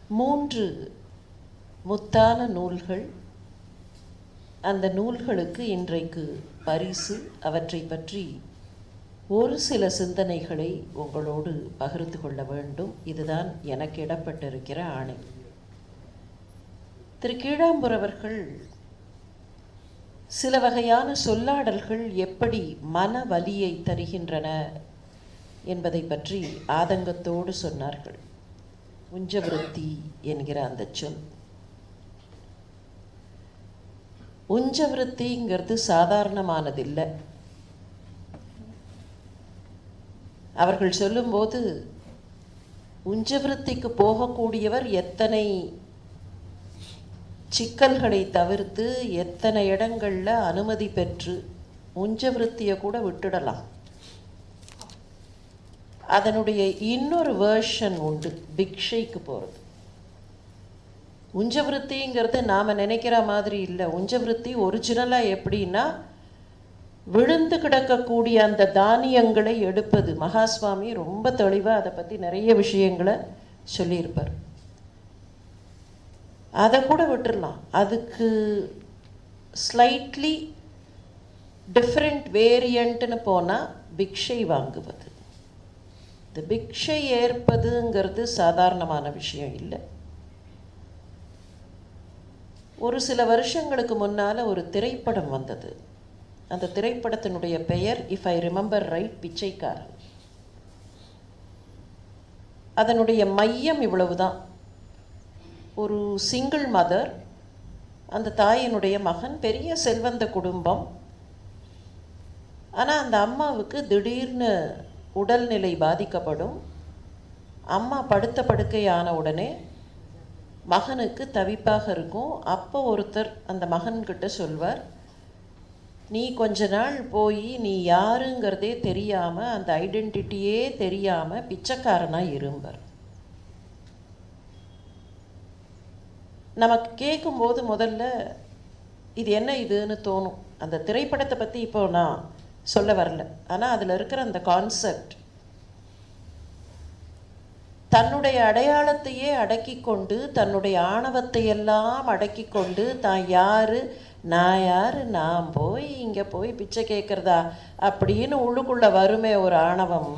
3 முத்தான நூல்கள். அந்த நூல்களுக்கு இன்றைக்கு பரிசு. அவற்றை பற்றி ஒரு சில சிந்தனைகளை உங்களோடு பகிர்ந்து கொள்ள வேண்டும். இதுதான் எனக்கு இடப்பட்டிருக்கிற ஆணை. திரு கீழாம்பூர் அவர்கள் சில வகையான சொல்லாடல்கள் எப்படி மன வலியை தருகின்றன என்பதை பற்றி ஆதங்கத்தோடு சொன்னார்கள். உஞ்சவிருத்தி என்கிற அந்த சொல், உஞ்சவிருத்திங்கிறது சாதாரணமானதில்லை. அவர்கள் சொல்லும்போது உஞ்சவிருத்திக்கு போகக்கூடியவர் எத்தனை சிக்கல்களை தவிர்த்து எத்தனை இடங்களில் அனுமதி பெற்று உஞ்சவிருத்தியை கூட விட்டுடலாம். அதனுடைய இன்னொரு வேர்ஷன் உண்டு, பிக்ஷைக்கு போகிறது. உஞ்சவிருத்திங்கிறது நாம் நினைக்கிற மாதிரி இல்லை. உஞ்சவிருத்தி ஒரிஜினலாக எப்படின்னா விழுந்து கிடக்கக்கூடிய அந்த தானியங்களை எடுப்பது. மகாஸ்வாமி ரொம்ப தெளிவாக அதை பற்றி நிறைய விஷயங்களை சொல்லியிருப்பார். அதை கூட விட்டுடலாம். அதுக்கு ஸ்லைட்லி டிஃப்ரெண்ட் வேரியண்ட்னு போனால் பிக்ஷை வாங்குவது. இந்த பிக்ஷை ஏற்பதுங்கிறது சாதாரணமான விஷயம் இல்லை. ஒரு சில வருஷங்களுக்கு முன்னால் ஒரு திரைப்படம் வந்தது. அந்த திரைப்படத்தினுடைய பெயர், இஃப் ஐ ரிமெம்பர் ரைட், பிச்சைக்காரன். அதனுடைய மையம் இவ்வளவுதான். ஒரு சிங்கிள் மதர், அந்த தாயினுடைய மகன், பெரிய செல்வந்த குடும்பம். ஆனால் அந்த அம்மாவுக்கு திடீர்னு உடல்நிலை பாதிக்கப்படும். அம்மா படுத்த படுக்கையான உடனே மகனுக்கு தவிப்பாக இருக்கும். அப்போ ஒருத்தர் அந்த மகன்கிட்ட சொல்வார், நீ கொஞ்ச நாள் போய் நீ யாருங்கிறதே தெரியாமல், அந்த ஐடென்டிட்டியே தெரியாமல் பிச்சைக்காரனாக இரும்பர். நமக்கு கேட்கும்போது முதல்ல இது என்ன இதுன்னு தோணும். அந்த திரைப்படத்தை பற்றி இப்போ நான் சொல்ல வரல. ஆனால் அதில் இருக்கிற அந்த கான்செப்ட், தன்னுடைய அடையாளத்தையே அடக்கி கொண்டு, தன்னுடைய ஆணவத்தை எல்லாம் அடக்கி கொண்டு, தான் யாரு, நான் யாரு, நான் போய் இங்கே போய் பிச்சை கேட்குறதா அப்படின்னு உள்ளுக்குள்ளே வருமே ஒரு ஆணவம்.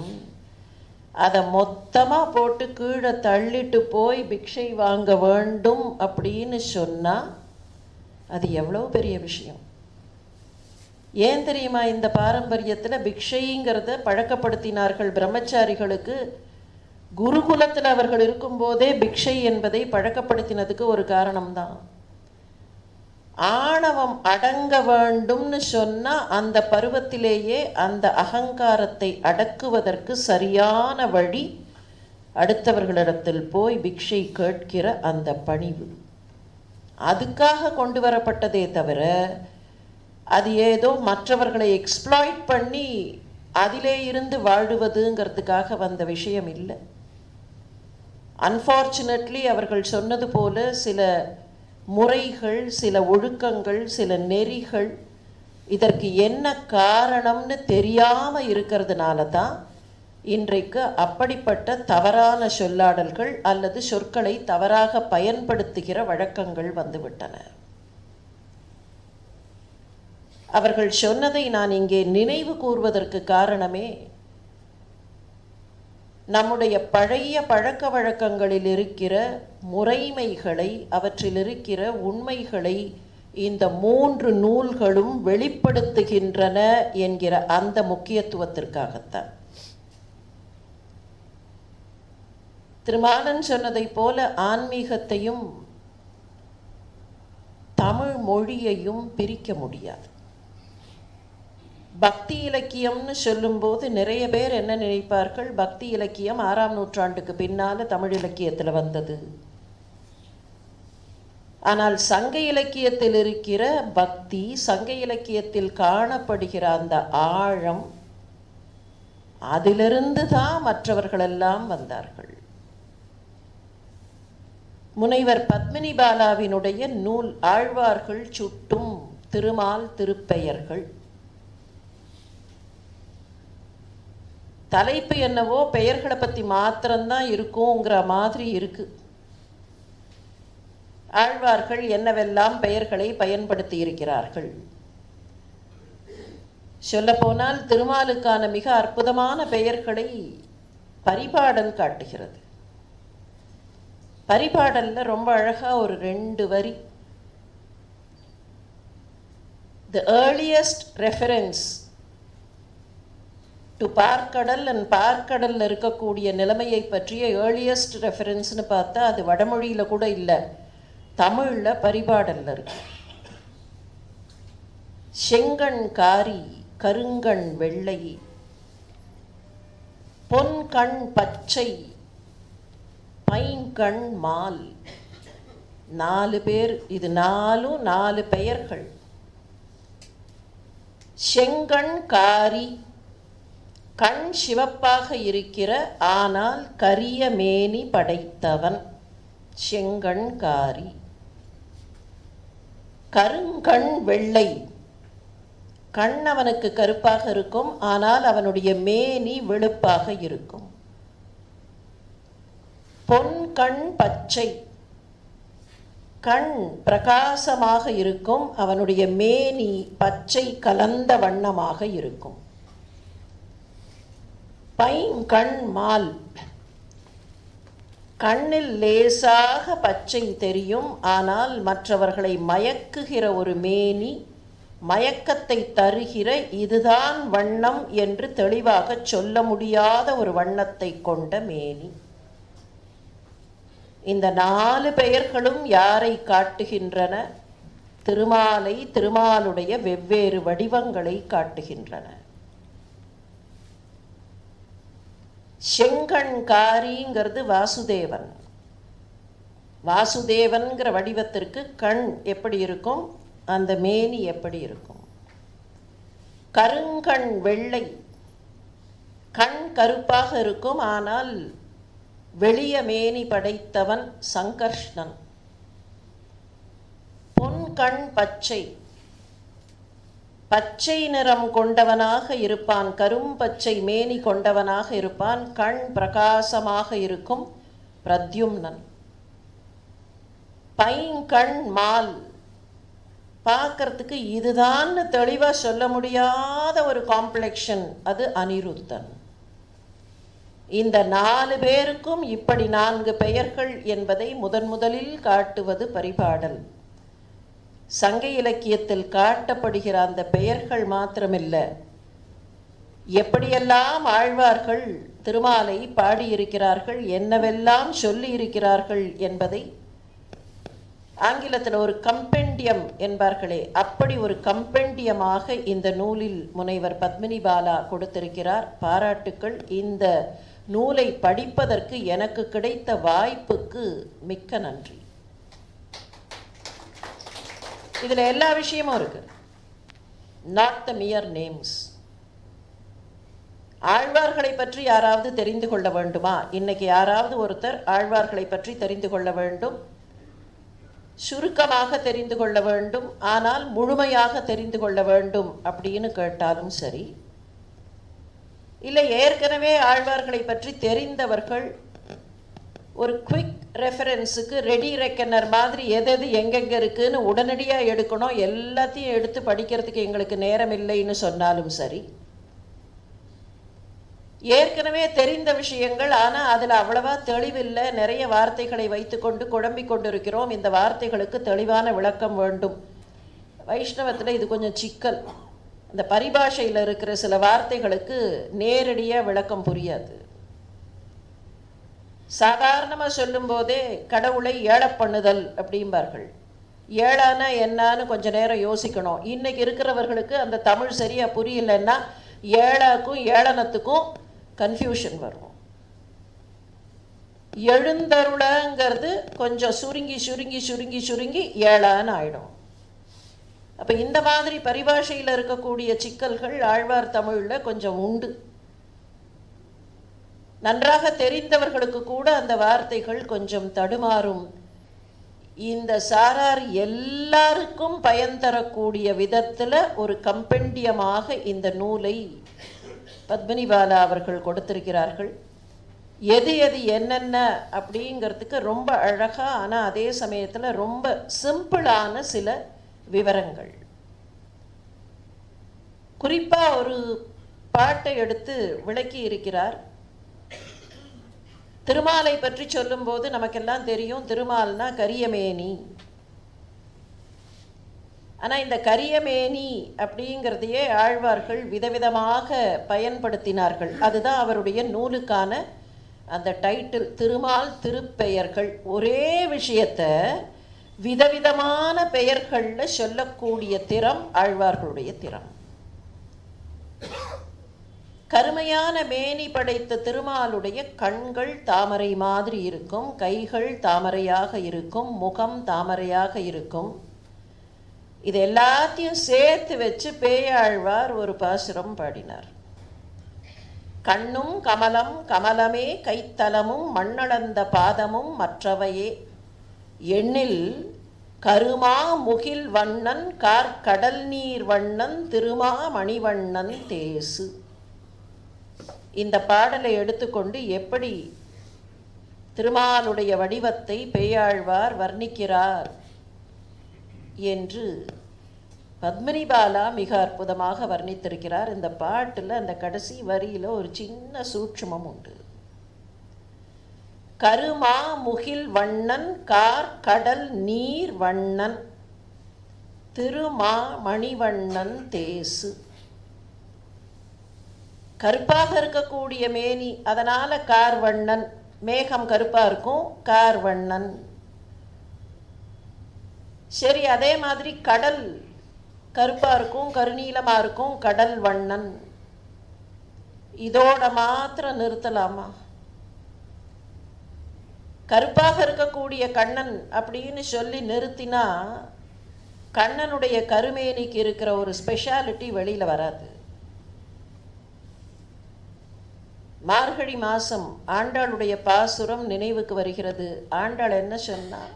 அதை மொத்தமாக போட்டு கீழே தள்ளிட்டு போய் பிக்ஷை வாங்க வேண்டும் அப்படின்னு சொன்னால் அது எவ்வளோ பெரிய விஷயம். ஏன் தெரியுமா? இந்த பாரம்பரியத்தில் பிக்ஷைங்கிறத பழக்கப்படுத்தினார்கள் பிரம்மச்சாரிகளுக்கு. குருகுலத்தில் அவர்கள் இருக்கும்போதே பிக்ஷை என்பதை பழக்கப்படுத்தினதுக்கு ஒரு காரணம்தான். ஆணவம் அடங்க வேண்டும்னு சொன்னால் அந்த பருவத்திலேயே அந்த அகங்காரத்தை அடக்குவதற்கு சரியான வழி அடுத்தவர்களிடத்தில் போய் பிக்ஷை கேட்கிற அந்த பணிவு. அதுக்காக கொண்டு வரப்பட்டதே தவிர அது ஏதோ மற்றவர்களை எக்ஸ்ப்ளாய்ட் பண்ணி அதிலே இருந்து வாழுவதுங்கிறதுக்காக வந்த விஷயம் இல்லை. அன்ஃபார்ச்சுனேட்லி அவர்கள் சொன்னது போல சில முறைகள், சில ஒழுக்கங்கள், சில நெறிகள் இதற்கு என்ன காரணம்னு தெரியாமல் இருக்கிறதுனால தான் இன்றைக்கு அப்படிப்பட்ட தவறான சொல்லாடல்கள் அல்லது சொற்களை தவறாக பயன்படுத்துகிற வழக்கங்கள் வந்துவிட்டன. அவர்கள் சொன்னதை நான் இங்கே நினைவு கூர்வதற்கு காரணமே, நம்முடைய பழைய பழக்க வழக்கங்களில் இருக்கிற முறைமைகளை, அவற்றில் இருக்கிற உண்மைகளை இந்த 3 நூல்களும் வெளிப்படுத்துகின்றன என்கிற அந்த முக்கியத்துவத்திற்காகத்தான். திருமாலன் சொன்னதை போல ஆன்மீகத்தையும் தமிழ் மொழியையும் பிரிக்க முடியாது. பக்தி இலக்கியம்னு சொல்லும்போது நிறைய பேர் என்ன நினைப்பார்கள், பக்தி இலக்கியம் 6ஆம் நூற்றாண்டுக்கு பின்னால் தமிழ் இலக்கியத்தில் வந்தது. ஆனால் சங்க இலக்கியத்தில் இருக்கிற பக்தி, சங்க இலக்கியத்தில் காணப்படுகிற அந்த ஆழம், அதிலிருந்து தான் மற்றவர்களெல்லாம் வந்தார்கள். முனைவர் பத்மினி பாலாவினுடைய நூல் ஆழ்வார்கள் சுட்டும் திருமால் திருப்பெயர்கள். தலைப்பு என்னவோ பெயர்களை பற்றி மாத்திரம்தான் இருக்குங்கிற மாதிரி இருக்கு. ஆழ்வார்கள் என்னவெல்லாம் பெயர்களை பயன்படுத்தி இருக்கிறார்கள். சொல்லப்போனால் திருமாலுக்கான மிக அற்புதமான பெயர்களை பரிபாடல் காட்டுகிறது. பரிபாடல்ல ரொம்ப அழகா ஒரு 2 வரி, the earliest reference to பார்க்கடல் அண்ட் பார்க்கடல்ல இருக்கக்கூடிய நிலைமையை பற்றிய ஏர்லியஸ்ட் ரெஃபரன்ஸ்னு பார்த்தா அது வடமொழியில கூட இல்லை, தமிழ்ல பரிபாடல்ல இருக்கு. செங்கண் காரி கருங்கண் வெள்ளை பொன்கண் பச்சை பைங்கண் மால். 4 பேர், இது 4 பெயர்கள். செங்கண் காரி, கண் சிவப்பாக இருக்கிற ஆனால் கரிய மேனி படைத்தவன் செங்கண் காரி. கருங்கண் வெள்ளை, கண் அவனுக்கு கருப்பாக இருக்கும் ஆனால் அவனுடைய மேனி வெளுப்பாக இருக்கும். பொன்கண் பச்சை, கண் பிரகாசமாக இருக்கும், அவனுடைய மேனி பச்சை கலந்த வண்ணமாக இருக்கும். பைங்கண் மால், கண்ணில் லேசாக பச்சை தெரியும் ஆனால் மற்றவர்களை மயக்குகிற ஒரு மேனி, மயக்கத்தை தருகிற இதுதான் வண்ணம் என்று தெளிவாக சொல்ல முடியாத ஒரு வண்ணத்தை கொண்ட மேனி. இந்த 4 பெயர்களும் யாரை காட்டுகின்றன? திருமாலை, திருமாலுடைய வெவ்வேறு வடிவங்களை காட்டுகின்றன. செங்கண்காரிங்கிறது வாசுதேவன். வாசுதேவன்கிற வடிவத்திற்கு கண் எப்படி இருக்கும், அந்த மேனி எப்படி இருக்கும். கருங்கண் வெள்ளை, கண் கருப்பாக இருக்கும் ஆனால் வெளிய மேனி படைத்தவன் சங்கர்ஷ்ணன். பொன்கண் பச்சை, பச்சை நிறம் கொண்டவனாக இருப்பான், கரும்பச்சை மேனி கொண்டவனாக இருப்பான், கண் பிரகாசமாக இருக்கும் பிரத்யும்னன். பைங்கண் மால், பார்க்கறதுக்கு இதுதான் தெளிவாக சொல்ல முடியாத ஒரு காம்ப்ளெக்ஷன், அது அனிருத்தன். இந்த 4 பேருக்கும் இப்படி 4 பெயர்கள் என்பதை முதலில் காட்டுவது பரிபாடல். சங்க இலக்கியத்தில் காட்டப்படுகிற அந்த பெயர்கள் மாத்திரமில்லை, எப்படியெல்லாம் ஆழ்வார்கள் திருமாலை பாடியிருக்கிறார்கள், என்னவெல்லாம் சொல்லி இருக்கிறார்கள் என்பதை ஆங்கிலத்தில் ஒரு கம்பெண்டியம் என்பார்களே, அப்படி ஒரு கம்பெண்டியமாக இந்த நூலில் முனைவர் பத்மினி பாலா கொடுத்திருக்கிறார். பாராட்டுக்கள். இந்த நூலை படிப்பதற்கு எனக்கு கிடைத்த வாய்ப்புக்கு மிக்க நன்றி. இதில் எல்லா விஷயமும் இருக்கு, நாட் த மியர் நேம்ஸ். ஆழ்வார்களை பற்றி யாராவது தெரிந்து கொள்ள வேண்டுமா? இன்னைக்கு யாராவது ஒருத்தர் ஆழ்வார்களை பற்றி தெரிந்து கொள்ள வேண்டும், சுருக்கமாக தெரிந்து கொள்ள வேண்டும், ஆனால் முழுமையாக தெரிந்து கொள்ள வேண்டும் அப்படின்னு கேட்டாலும் சரி, இல்லை ஏற்கனவே ஆழ்வார்களை பற்றி தெரிந்தவர்கள் ஒரு குவிக் ரெஃபரன்ஸுக்கு ரெடி ரெக்கனர் மாதிரி எது எங்கெங்கே இருக்குன்னு உடனடியாக எடுக்கணும், எல்லாத்தையும் எடுத்து படிக்கிறதுக்கு எங்களுக்கு நேரம் இல்லைன்னு சொன்னாலும் சரி, ஏற்கனவே தெரிந்த விஷயங்கள் ஆனால் அதில் அவ்வளவா தெளிவில்லை, நிறைய வார்த்தைகளை வைத்துக்கொண்டு குழம்பிக் கொண்டிருக்கிறோம், இந்த வார்த்தைகளுக்கு தெளிவான விளக்கம் வேண்டும். வைஷ்ணவத்தில் இது கொஞ்சம் சிக்கல். இந்த பரிபாஷையில் இருக்கிற சில வார்த்தைகளுக்கு நேரடியாக விளக்கம் புரியாது. சாதாரணமாக சொல்லும்போதே கடவுளை ஏழ பண்ணுதல் அப்படிம்பார்கள். ஏழானா என்னான்னு கொஞ்ச நேரம் யோசிக்கணும். இன்னைக்கு இருக்கிறவர்களுக்கு அந்த தமிழ் சரியாக புரியலைன்னா ஏழாக்கும் ஏளனத்துக்கும் கன்ஃபியூஷன் வரும். எழுந்தருளங்கிறது கொஞ்சம் சுருங்கி சுருங்கி சுருங்கி சுருங்கி ஏழான்னு ஆயிடும். அப்போ இந்த மாதிரி பரிபாஷையில் இருக்கக்கூடிய சிக்கல்கள் ஆழ்வார் தமிழில் கொஞ்சம் உண்டு. நன்றாக தெரிந்தவர்களுக்கு கூட அந்த வார்த்தைகள் கொஞ்சம் தடுமாறும். இந்த சாரார் எல்லாருக்கும் பயன் தரக்கூடிய விதத்தில் ஒரு கம்பெண்டியமாக இந்த நூலை பத்மினி பாலா அவர்கள் கொடுத்திருக்கிறார்கள். எது எது என்னென்ன அப்படிங்கிறதுக்கு ரொம்ப அழகாக, ஆனால் அதே சமயத்தில் ரொம்ப சிம்பிளான சில விவரங்கள். குறிப்பாக ஒரு பாட்டை எடுத்து விளக்கி இருக்கிறார். திருமாலை பற்றி சொல்லும்போது நமக்கெல்லாம் தெரியும், திருமால்னா கரியமேனி. ஆனால் இந்த கரியமேனி அப்படிங்கிறதையே ஆழ்வார்கள் விதவிதமாக பயன்படுத்தினார்கள். அதுதான் அவருடைய நூலுக்கான அந்த டைட்டில், திருமால் திருப்பெயர்கள். ஒரே விஷயத்தை விதவிதமான பெயர்களில் சொல்லக்கூடிய திறம் ஆழ்வார்களுடைய திறம். கருமையான மேனி படைத்த திருமாலுடைய கண்கள் தாமரை மாதிரி இருக்கும், கைகள் தாமரையாக இருக்கும், முகம் தாமரையாக இருக்கும். இது எல்லாத்தையும் சேர்த்து வச்சு பேயாழ்வார் ஒரு பாசுரம் பாடினார். கண்ணும் கமலம் கமலமே கைத்தலமும் மண்ணளந்த பாதமும் மற்றவையே எண்ணில் கருமா முகில் வண்ணன் கார்கடல் நீர் வண்ணன் திருமா மணிவண்ணன் தேசு. இந்த பாடலை எடுத்துக்கொண்டு எப்படி திருமாலுடைய வடிவத்தை பேயாழ்வார் வர்ணிக்கிறார் என்று பத்மினி பாலா மிக அற்புதமாக வர்ணித்திருக்கிறார். இந்த பாட்டில் அந்த கடைசி வரியில் ஒரு சின்ன சூட்சுமம் உண்டு. கருமா முகில் வண்ணன் கார் கடல் நீர் வண்ணன் திருமா மணிவண்ணன் தேசு. கருப்பாக இருக்கக்கூடிய மேனி, அதனால் கார்வண்ணன். மேகம் கருப்பாக இருக்கும், கார்வண்ணன். சரி, அதே மாதிரி கடல் கருப்பாக இருக்கும், கருநீலமாக இருக்கும், கடல் வண்ணன். இதோட மாத்திரம் நிறுத்தலாமா? கருப்பாக இருக்கக்கூடிய கண்ணன் அப்படின்னு சொல்லி நிறுத்தினா கண்ணனுடைய கருமேனிக்கு இருக்கிற ஒரு ஸ்பெஷாலிட்டி வெளியில் வராது. மார்கழி மாதம் ஆண்டாளுடைய பாசுரம் நினைவுக்கு வருகிறது. ஆண்டாள் என்ன சொன்னார்?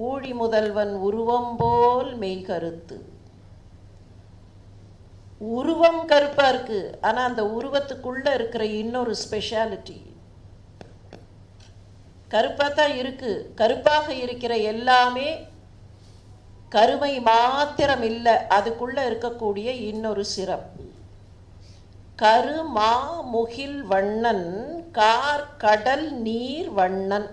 ஊழி முதல்வன் உருவம் போல் மெய் கருத்து. உருவம் கருப்பாக இருக்கு, ஆனால் அந்த உருவத்துக்குள்ள இருக்கிற இன்னொரு ஸ்பெஷாலிட்டி கருப்பாக தான் இருக்கு. கருப்பாக இருக்கிற எல்லாமே கருமை மாத்திரம் இல்லை, அதுக்குள்ள இருக்கக்கூடிய இன்னொரு சிறப்பு. கருமா முகில் வண்ணன் கார் கடல் நீர் வண்ணன்.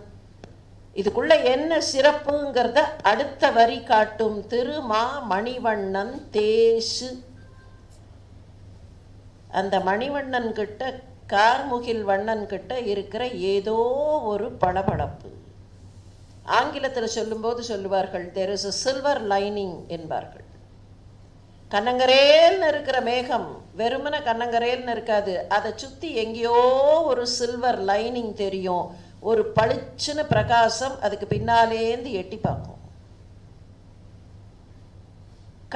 இதுக்குள்ள என்ன சிறப்புங்கிறத அடுத்த வரி காட்டும். திருமா மணிவண்ணன் தேசு. அந்த மணிவண்ணன் கிட்ட, கார்முகில் வண்ணன் கிட்ட இருக்கிற ஏதோ ஒரு பளபளப்பு. ஆங்கிலத்தில் சொல்லும்போது சொல்லுவார்கள், there is a silver lining என்பார்கள். கண்ணங்கரேல்னு இருக்கிற மேகம் வெறுமன கண்ணங்கரேல்னு இருக்காது, அதை சுற்றி எங்கேயோ ஒரு சில்வர் லைனிங் தெரியும், ஒரு பளிச்சுன்னு பிரகாசம் அதுக்கு பின்னாலேந்து எட்டி பார்க்கும்.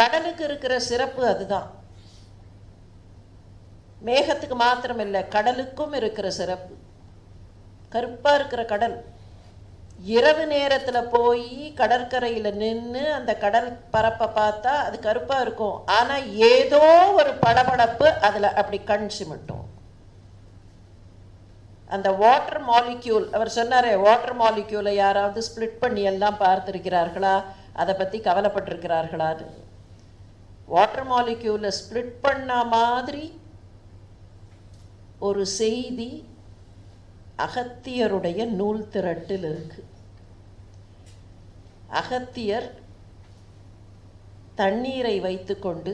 கடலுக்கு இருக்கிற சிறப்பு அதுதான். மேகத்துக்கு மாத்திரம் இல்லை, கடலுக்கும் இருக்கிற சிறப்பு. கருப்பாக இருக்கிற கடல், இரவு நேரத்தில் போய் கடற்கரையில் நின்று அந்த கடல் பரப்பை பார்த்தா அது கருப்பாக இருக்கும், ஆனால் ஏதோ ஒரு பளபளப்பு அதில் அப்படி கண் சிமிட்டும். அந்த வாட்டர் மாலிக்யூல், அவர் சொன்னாரே, வாட்டர் மாலிக்யூலை யாராவது ஸ்பிளிட் பண்ணி எல்லாம் பார்த்துருக்கிறார்களா, அதை பற்றி கவலைப்பட்டிருக்கிறார்களான்னு. வாட்டர் மாலிக்யூலை ஸ்பிளிட் பண்ண மாதிரி ஒரு செய்தி அகத்தியருடைய நூல் திரட்டில் இருக்கு. அகத்தியர் தண்ணீரை வைத்துக்கொண்டு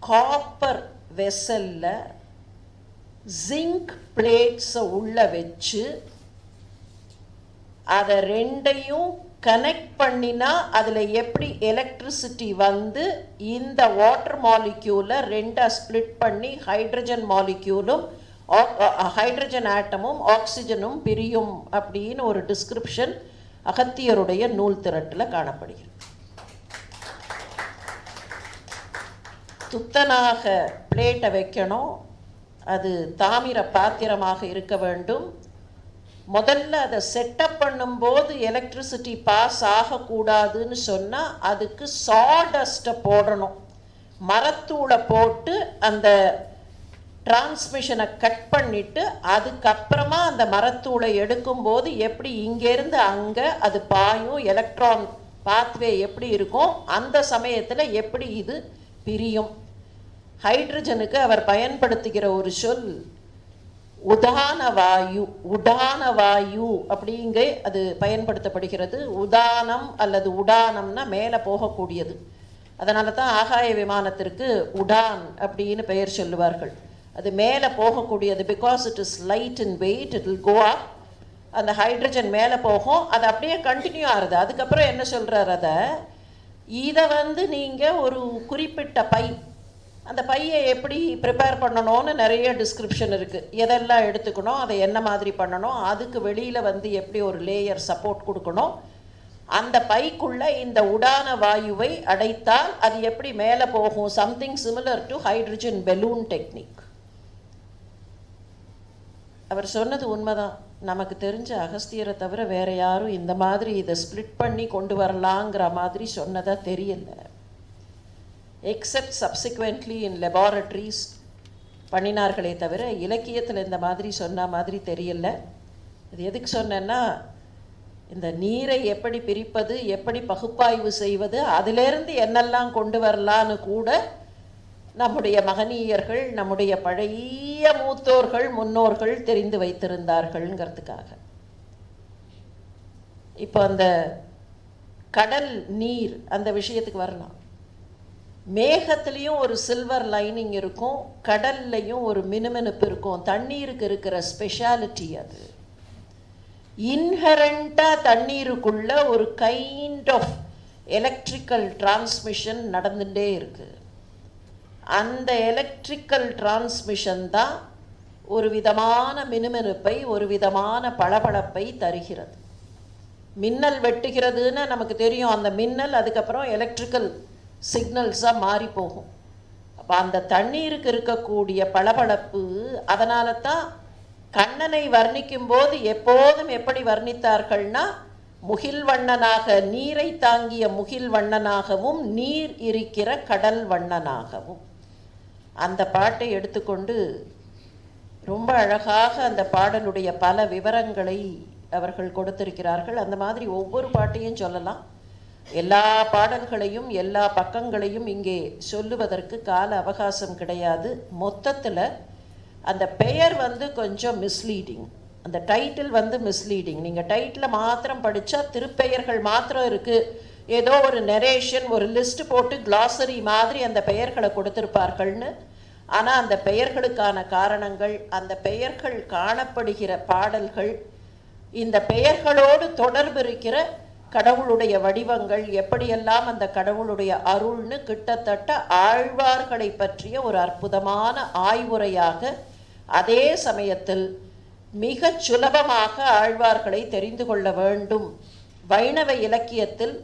காப்பர் வெசல்ல ஜிங்க் பிளேட்ஸை உள்ள வச்சு அதை ரெண்டையும் கனெக்ட் பண்ணினா அதில் எப்படி எலக்ட்ரிசிட்டி வந்து இந்த வாட்டர் மாலிக்யூலை ரெண்டாக ஸ்பிளிட் பண்ணி ஹைட்ரஜன் மாலிக்யூலும் ஹைட்ரஜன் ஆட்டமும் ஆக்சிஜனும் பிரியும் அப்படின்னு ஒரு டிஸ்கிரிப்ஷன் அகத்தியருடைய நூல் திரட்டில் காணப்படுகிறது. துத்தனாக பிளேட்டை வைக்கணும், அது தாமிர பாத்திரமாக இருக்க வேண்டும். முதல்ல அதை செட்டப் பண்ணும்போது எலக்ட்ரிசிட்டி பாஸ் ஆகக்கூடாதுன்னு சொன்னால் அதுக்கு சாடஸ்ட்டை போடணும். மரத்தூளை போட்டு அந்த டிரான்ஸ்மிஷனை கட் பண்ணிவிட்டு அதுக்கப்புறமா அந்த மரத்தூளை எடுக்கும்போது எப்படி இங்கேருந்து அங்கே அது பாயும், எலக்ட்ரான் பாத்வே எப்படி இருக்கும், அந்த சமயத்தில் எப்படி இது பிரியும். ஹைட்ரஜனுக்கு அவர் பயன்படுத்துகிற ஒரு சொல் உதானவாயு. உடானவாயு அப்படிங்க அது பயன்படுத்தப்படுகிறது. உதானம் அல்லது உடானம்னா மேலே போகக்கூடியது. அதனால தான் ஆகாய விமானத்திற்கு உடான் அப்படின்னு பெயர் சொல்லுவார்கள். அது மேலே போகக்கூடியது. Because it is light in weight, it will go up. அந்த ஹைட்ரஜன் மேலே போகும், அது அப்படியே கண்டினியூ ஆகுது. அதுக்கப்புறம் என்ன சொல்கிறார், இதை நீங்கள் ஒரு குறிப்பிட்ட பை, அந்த பையை எப்படி ப்ரிப்பேர் பண்ணணும்னு நிறைய டிஸ்கிரிப்ஷன் இருக்குது. எதெல்லாம் எடுத்துக்கணும், அதை என்ன மாதிரி பண்ணணும், அதுக்கு வெளியில் எப்படி ஒரு லேயர் சப்போர்ட் கொடுக்கணும், அந்த பைக்குள்ளே இந்த உடான வாயுவை அடைத்தால் அது எப்படி மேலே போகும். Something similar to hydrogen balloon technique. அவர் சொன்னது உண்மைதான். நமக்கு தெரிஞ்ச அகஸ்தியரை தவிர வேறு யாரும் இந்த மாதிரி இதை ஸ்ப்ளிட் பண்ணி கொண்டு வரலாங்கிற மாதிரி சொன்னதாக தெரியல. எக்ஸப்ட் சப்சிக்வெண்ட்லி இன் லெபார்டரிஸ் பண்ணினார்களே தவிர இலக்கியத்தில் இந்த மாதிரி சொன்ன மாதிரி தெரியல. இது எதுக்கு சொன்னேன்னா, இந்த நீரை எப்படி பிரிப்பது, எப்படி பகுப்பாய்வு செய்வது, அதிலேருந்து என்னெல்லாம் கொண்டு வரலான்னு கூட நம்முடைய மகனீயர்கள், நம்முடைய பழைய மூத்தோர்கள், முன்னோர்கள் தெரிந்து வைத்திருந்தார்கள்ங்கிறதுக்காக. இப்போ அந்த கடல் நீர் அந்த விஷயத்துக்கு வரலாம். மேகத்துலேயும் ஒரு சில்வர் லைனிங் இருக்கும், கடல்லையும் ஒரு மினுமினுப்பு இருக்கும். தண்ணீருக்கு இருக்கிற ஸ்பெஷாலிட்டி அது. இன்ஹரண்டாக தண்ணீருக்குள்ள ஒரு கைண்ட் ஆஃப் எலக்ட்ரிக்கல் டிரான்ஸ்மிஷன் நடந்துகிட்டே இருக்குது. அந்த எலக்ட்ரிக்கல் டிரான்ஸ்மிஷன் தான் ஒரு விதமான மினுமினுப்பை, ஒரு விதமான பளபளப்பை தருகிறது. மின்னல் வெட்டுகிறதுன்னு நமக்கு தெரியும். அந்த மின்னல் அதுக்கப்புறம் எலக்ட்ரிக்கல் சிக்னல்ஸாக மாறி போகும். அப்போ அந்த தண்ணீருக்கு இருக்கக்கூடிய பளபளப்பு, அதனால தான் கண்ணனை வர்ணிக்கும் போது எப்போதும் எப்படி வர்ணித்தார்கள்னா, முகில் வண்ணனாக, நீரை தாங்கிய முகில் வண்ணனாகவும், நீர் இருக்கிற கடல் வண்ணனாகவும். அந்த பாட்டை எடுத்துக்கொண்டு ரொம்ப அழகாக அந்த பாடலுடைய பல விவரங்களை அவர்கள் கொடுத்திருக்கிறார்கள். அந்த மாதிரி ஒவ்வொரு பாட்டையும் சொல்லலாம். எல்லா பாடல்களையும் எல்லா பக்கங்களையும் இங்கே சொல்லுவதற்கு கால அவகாசம் கிடையாது. மொத்தத்தில் அந்த பெயர் கொஞ்சம் மிஸ்லீடிங், அந்த டைட்டில் மிஸ்லீடிங். நீங்கள் டைட்டில் மாத்திரம் படித்தா திருப்பெயர்கள் மாத்திரம் இருக்குது, ஏதோ ஒரு நெரேஷன், ஒரு லிஸ்ட் போட்டு கிளாசரி மாதிரி அந்த பெயர்களை கொடுத்துருப்பார்கள்னு. ஆனால் அந்த பெயர்களுக்கான காரணங்கள், அந்த பெயர்கள் காணப்படுகிற பாடல்கள், இந்த பெயர்களோடு தொடர்பு இருக்கிற கடவுளுடைய வடிவங்கள், எப்படியெல்லாம் அந்த கடவுளுடைய அருள்னு கிட்டத்தட்ட ஆழ்வார்களை பற்றிய ஒரு அற்புதமான ஆய்வுரையாக, அதே சமயத்தில் மிக சுலபமாக ஆழ்வார்களை தெரிந்து கொள்ள வேண்டும், வைணவ இலக்கியத்தில்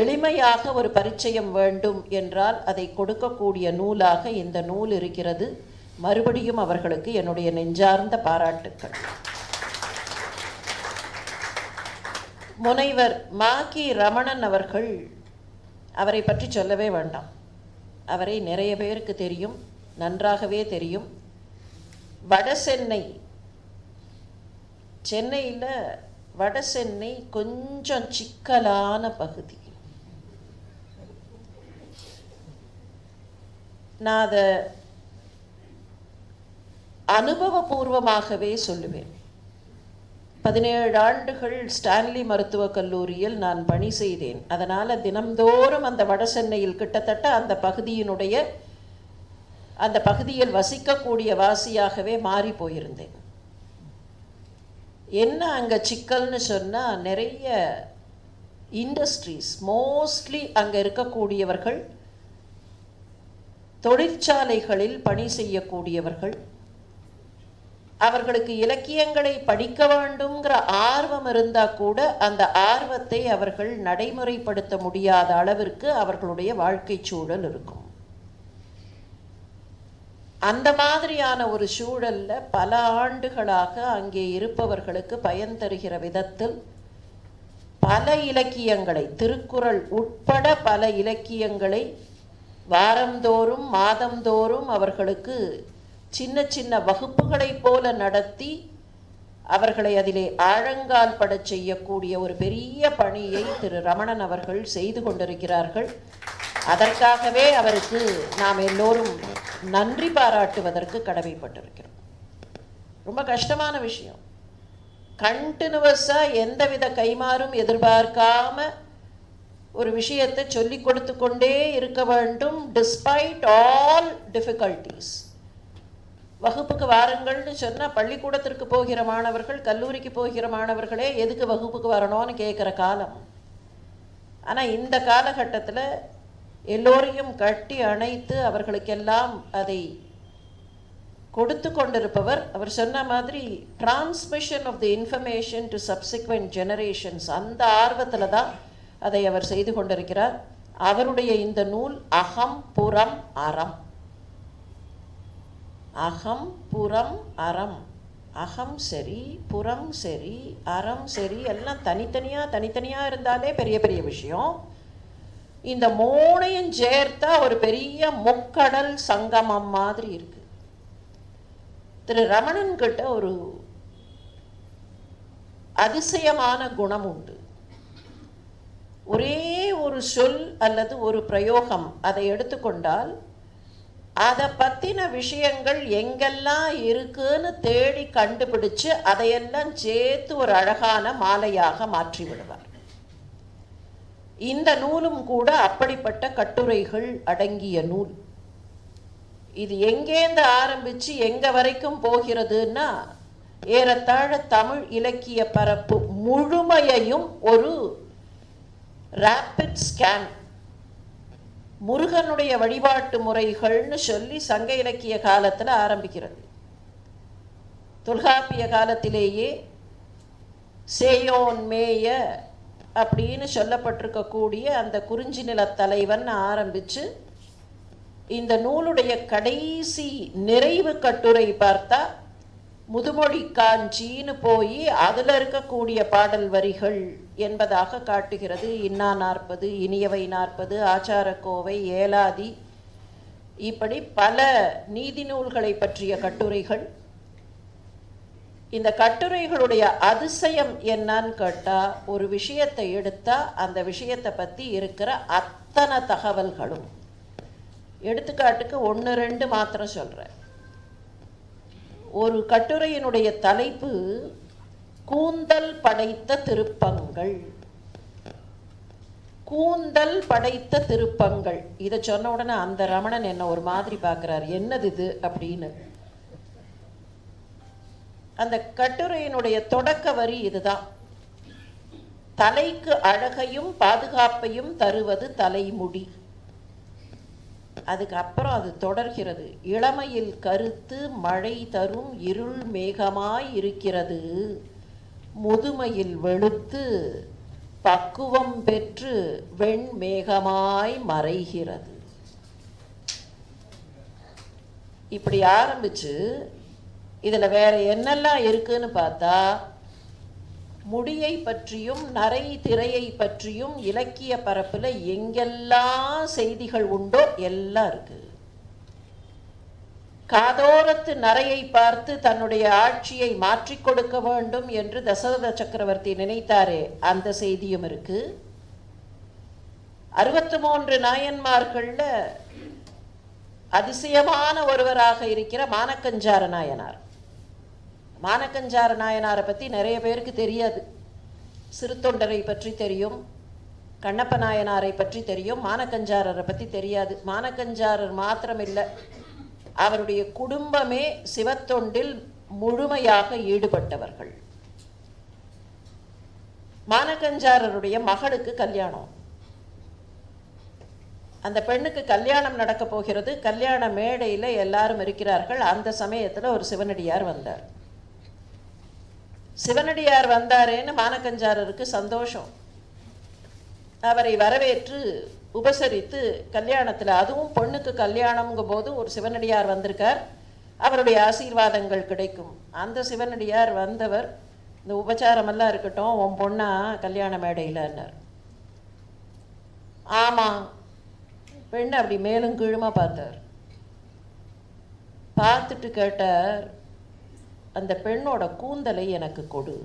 எளிமையாக ஒரு பரிச்சயம் வேண்டும் என்றால் அதை கொடுக்கக்கூடிய நூலாக இந்த நூல் இருக்கிறது. மறுபடியும் அவர்களுக்கு என்னுடைய நெஞ்சார்ந்த பாராட்டுக்கள். முனைவர் மாகி ரமணன் அவர்கள், அவரை பற்றி சொல்லவே வேண்டாம். அவரை நிறைய பேருக்கு தெரியும், நன்றாகவே தெரியும். வடசென்னை, சென்னையில் வடசென்னை கொஞ்சம் சிக்கலான பகுதி. நான் அதை அனுபவபூர்வமாகவே சொல்லுவேன். 17 ஆண்டுகள் ஸ்டான்லி மருத்துவக் கல்லூரியில் நான் பணி செய்தேன். அதனால் தினம்தோறும் அந்த வடசென்னையில் கிட்டத்தட்ட அந்த பகுதியில் வசிக்கக்கூடிய வாசியாகவே மாறி போயிருந்தேன். என்ன அங்கே சிக்கல்னு சொன்னால், நிறைய இண்டஸ்ட்ரீஸ், மோஸ்ட்லி அங்கே இருக்கக்கூடியவர்கள் தொழிற்சாலைகளில் பணி செய்யக்கூடியவர்கள். அவர்களுக்கு இலக்கியங்களை படிக்க வேண்டுங்கிற ஆர்வம் இருந்தால் கூட அந்த ஆர்வத்தை அவர்கள் நடைமுறைப்படுத்த முடியாத அளவிற்கு அவர்களுடைய வாழ்க்கை சூழல் இருக்கும். அந்த மாதிரியான ஒரு சூழலில் பல ஆண்டுகளாக அங்கே இருப்பவர்களுக்கு பயன் தருகிற விதத்தில் பல இலக்கியங்களை, திருக்குறள் உட்பட பல இலக்கியங்களை வாரந்தோறும் மாதந்தோறும் அவர்களுக்கு சின்ன சின்ன வகுப்புகளைப் போல நடத்தி அவர்களை அதிலே ஆழங்கால் படச் செய்யக்கூடிய ஒரு பெரிய பணியை திரு ரமணன் அவர்கள் செய்து கொண்டிருக்கிறார்கள். அதற்காகவே அவருக்கு நாம் எல்லோரும் நன்றி பாராட்டுவதற்கு கடமைப்பட்டிருக்கிறோம். ரொம்ப கஷ்டமான விஷயம். கண்டினியூவஸாக எந்தவித கைமாறும் எதிர்பார்க்காம ஒரு விஷயத்தை சொல்லி கொடுத்து கொண்டே இருக்க வேண்டும். Despite all difficulties. வகுப்புக்கு வாருங்கள்னு சொன்னால் பள்ளிக்கூடத்திற்கு போகிற மாணவர்கள், கல்லூரிக்கு போகிற மாணவர்களே எதுக்கு வகுப்புக்கு வரணும்னு கேட்குற காலம். ஆனால் இந்த காலகட்டத்தில் எல்லோரையும் கட்டி அணைத்து அவர்களுக்கெல்லாம் அதை கொடுத்து கொண்டிருப்பவர். அவர் சொன்ன மாதிரி transmission of the information to subsequent generations, அந்த ஆர்வத்தில் தான் அதை அவர் செய்து கொண்டிருக்கிறார். அவருடைய இந்த நூல் அகம் புறம் அறம். அகம் புறம் அறம். அகம் சரி, புறம் சரி, அறம் சரி, எல்லாம் தனித்தனியாக இருந்தாலே பெரிய பெரிய விஷயம். இந்த மூணையும் சேர்த்தா ஒரு பெரிய முக்கடல் சங்கமம் மாதிரி இருக்கு. திரு ரமணன் கிட்ட ஒரு அதிசயமான குணம் உண்டு. ஒரே ஒரு சொல் அல்லது ஒரு பிரயோகம் அதை எடுத்துக்கொண்டால் அதை பற்றின விஷயங்கள் எங்கெல்லாம் இருக்குன்னு தேடி கண்டுபிடிச்சு அதையெல்லாம் சேர்த்து ஒரு அழகான மாலையாக மாற்றி விடுவார். இந்த நூலும் கூட அப்படிப்பட்ட கட்டுரைகள் அடங்கிய நூல். இது எங்கேருந்து ஆரம்பித்து எங்கே வரைக்கும் போகிறதுன்னா ஏறத்தாழ தமிழ் இலக்கிய பரப்பு முழுமையையும் ஒரு ரேபிட் ஸ்கேன். முருகனுடைய வழிபாட்டு முறைகள்னு சொல்லி சங்க இலக்கிய காலத்தில் ஆரம்பிக்கிறது. தொல்காப்பிய காலத்திலேயே சேயோன் மேய அப்படின்னு சொல்லப்பட்டிருக்கக்கூடிய அந்த குறிஞ்சி நில தலைவன் ஆரம்பித்து இந்த நூலுடைய கடைசி நிறைவு கட்டுரை பார்த்தா முதுமொழி காஞ்சின்னு போய் அதில் இருக்கக்கூடிய பாடல் வரிகள் என்பதாக காட்டுகிறது. இன்னா 40, இனியவை 40, ஆச்சாரக்கோவை, ஏலாதி, இப்படி பல நீதி நூல்களை பற்றிய கட்டுரைகள். இந்த கட்டுரைகளுடைய அதிசயம் என்னன்னு கேட்டால், ஒரு விஷயத்தை எடுத்தால் அந்த விஷயத்தை பற்றி இருக்கிற அத்தனை தகவல்களும். எடுத்துக்காட்டுக்கு 1-2 மாத்திரம் சொல்கிறேன். ஒரு கட்டுரையினுடைய தலைப்பு கூந்தல் படைத்த திருப்பங்கள். கூந்தல் படைத்த திருப்பங்கள். இதை சொன்ன உடனே அந்த ரமணன் என்ன ஒரு மாதிரி பார்க்குறார், என்னது இது அப்படின்னு. அந்த கட்டுரையினுடைய தொடக்க வரி இதுதான்: தலைக்கு அழகையும் பாதுகாப்பையும் தருவது தலைமுடி. அதுக்கப்புறம் அது தொடர்கிறது: இளமையில் கருத்து மழை தரும் இருள் மேகமாய் இருக்கிறது, முதுமையில் வெளுத்து பக்குவம் பெற்று வெண்மேகமாய் மறைகிறது. இப்படி ஆரம்பிச்சு இதில் வேற என்னெல்லாம் இருக்குன்னு பார்த்தா, முடியை பற்றியும் நரை திரையை பற்றியும் இலக்கிய பரப்பில் எங்கெல்லாம் செய்திகள் உண்டோ எல்லாம் இருக்கு. காதோரத்து நரையை பார்த்து தன்னுடைய ஆட்சியை மாற்றி கொடுக்க வேண்டும் என்று தசரத சக்கரவர்த்தி நினைத்தாரே, அந்த செய்தியும் இருக்கு. 63 நாயன்மார்கள்ல அதிசயமான ஒருவராக இருக்கிற மானக்கஞ்சார நாயனார். மானக்கஞ்சார நாயனாரை பற்றி நிறைய பேருக்கு தெரியாது. சிறுத்தொண்டரை பற்றி தெரியும், கண்ணப்ப நாயனாரை பற்றி தெரியும், மானக்கஞ்சாரரை பற்றி தெரியாது. மானக்கஞ்சாரர் மாத்திரமில்லை, அவருடைய குடும்பமே சிவத்தொண்டில் முழுமையாக ஈடுபட்டவர்கள். மானக்கஞ்சாரருடைய மகளுக்கு கல்யாணம். அந்த பெண்ணுக்கு கல்யாணம் நடக்க போகிறது. கல்யாண மேடையில் எல்லாரும் இருக்கிறார்கள். அந்த சமயத்தில் ஒரு சிவனடியார் வந்தார். சிவனடியார் வந்தாரேன்னு மானக்கஞ்சாரருக்கு சந்தோஷம். அவரை வரவேற்று உபசரித்து கல்யாணத்தில், அதுவும் பொண்ணுக்கு கல்யாணம்ங்கும் போது ஒரு சிவனடியார் வந்திருக்கார், அவருடைய ஆசீர்வாதங்கள் கிடைக்கும். அந்த சிவனடியார் வந்தவர், இந்த உபச்சாரமெல்லாம் இருக்கட்டும், உன் பொண்ணா கல்யாண மேடையில்னார். ஆமாம். பெண் அப்படி மேலும் கீழுமா பார்த்தார். பார்த்துட்டு கேட்டார், அந்த பெண்ணோட கூந்தலை எனக்கு கொடு.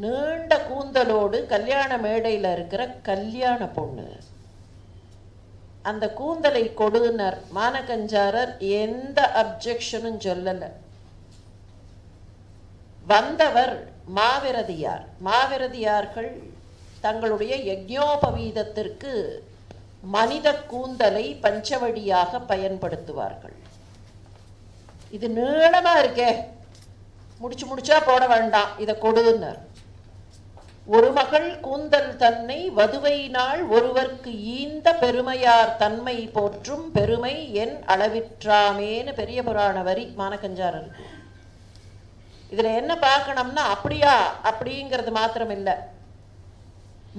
நீண்ட கூந்தலோடு கல்யாண மேடையில் இருக்கிற கல்யாண பொண்ணு, அந்த கூந்தலை கொடுனர். மானக்கஞ்சாரர் எந்த அப்ஜெக்ஷனும் சொல்லலை. வந்தவர் மாவிரதியார். மாவிரதியார்கள் தங்களுடைய யஜ்ஞோபவீதத்திற்கு மனித கூந்தலை பஞ்சவடியாக பயன்படுத்துவார்கள். இது நீளமா இருக்கே, முடிச்சா போட வேண்டாம், இதை கொடுனர். ஒரு மகள் கூந்தல் தன்னை வதுவையினால் ஒருவர்க்கு ஈந்த பெருமையார் தன்மை போற்றும் பெருமை என் அளவிற்றாமேன்னு பெரிய புராண வரி மானக்கஞ்சாரர். இதுல என்ன பார்க்கணும்னா, அப்படியா அப்படிங்கிறது மாத்திரம் இல்லை,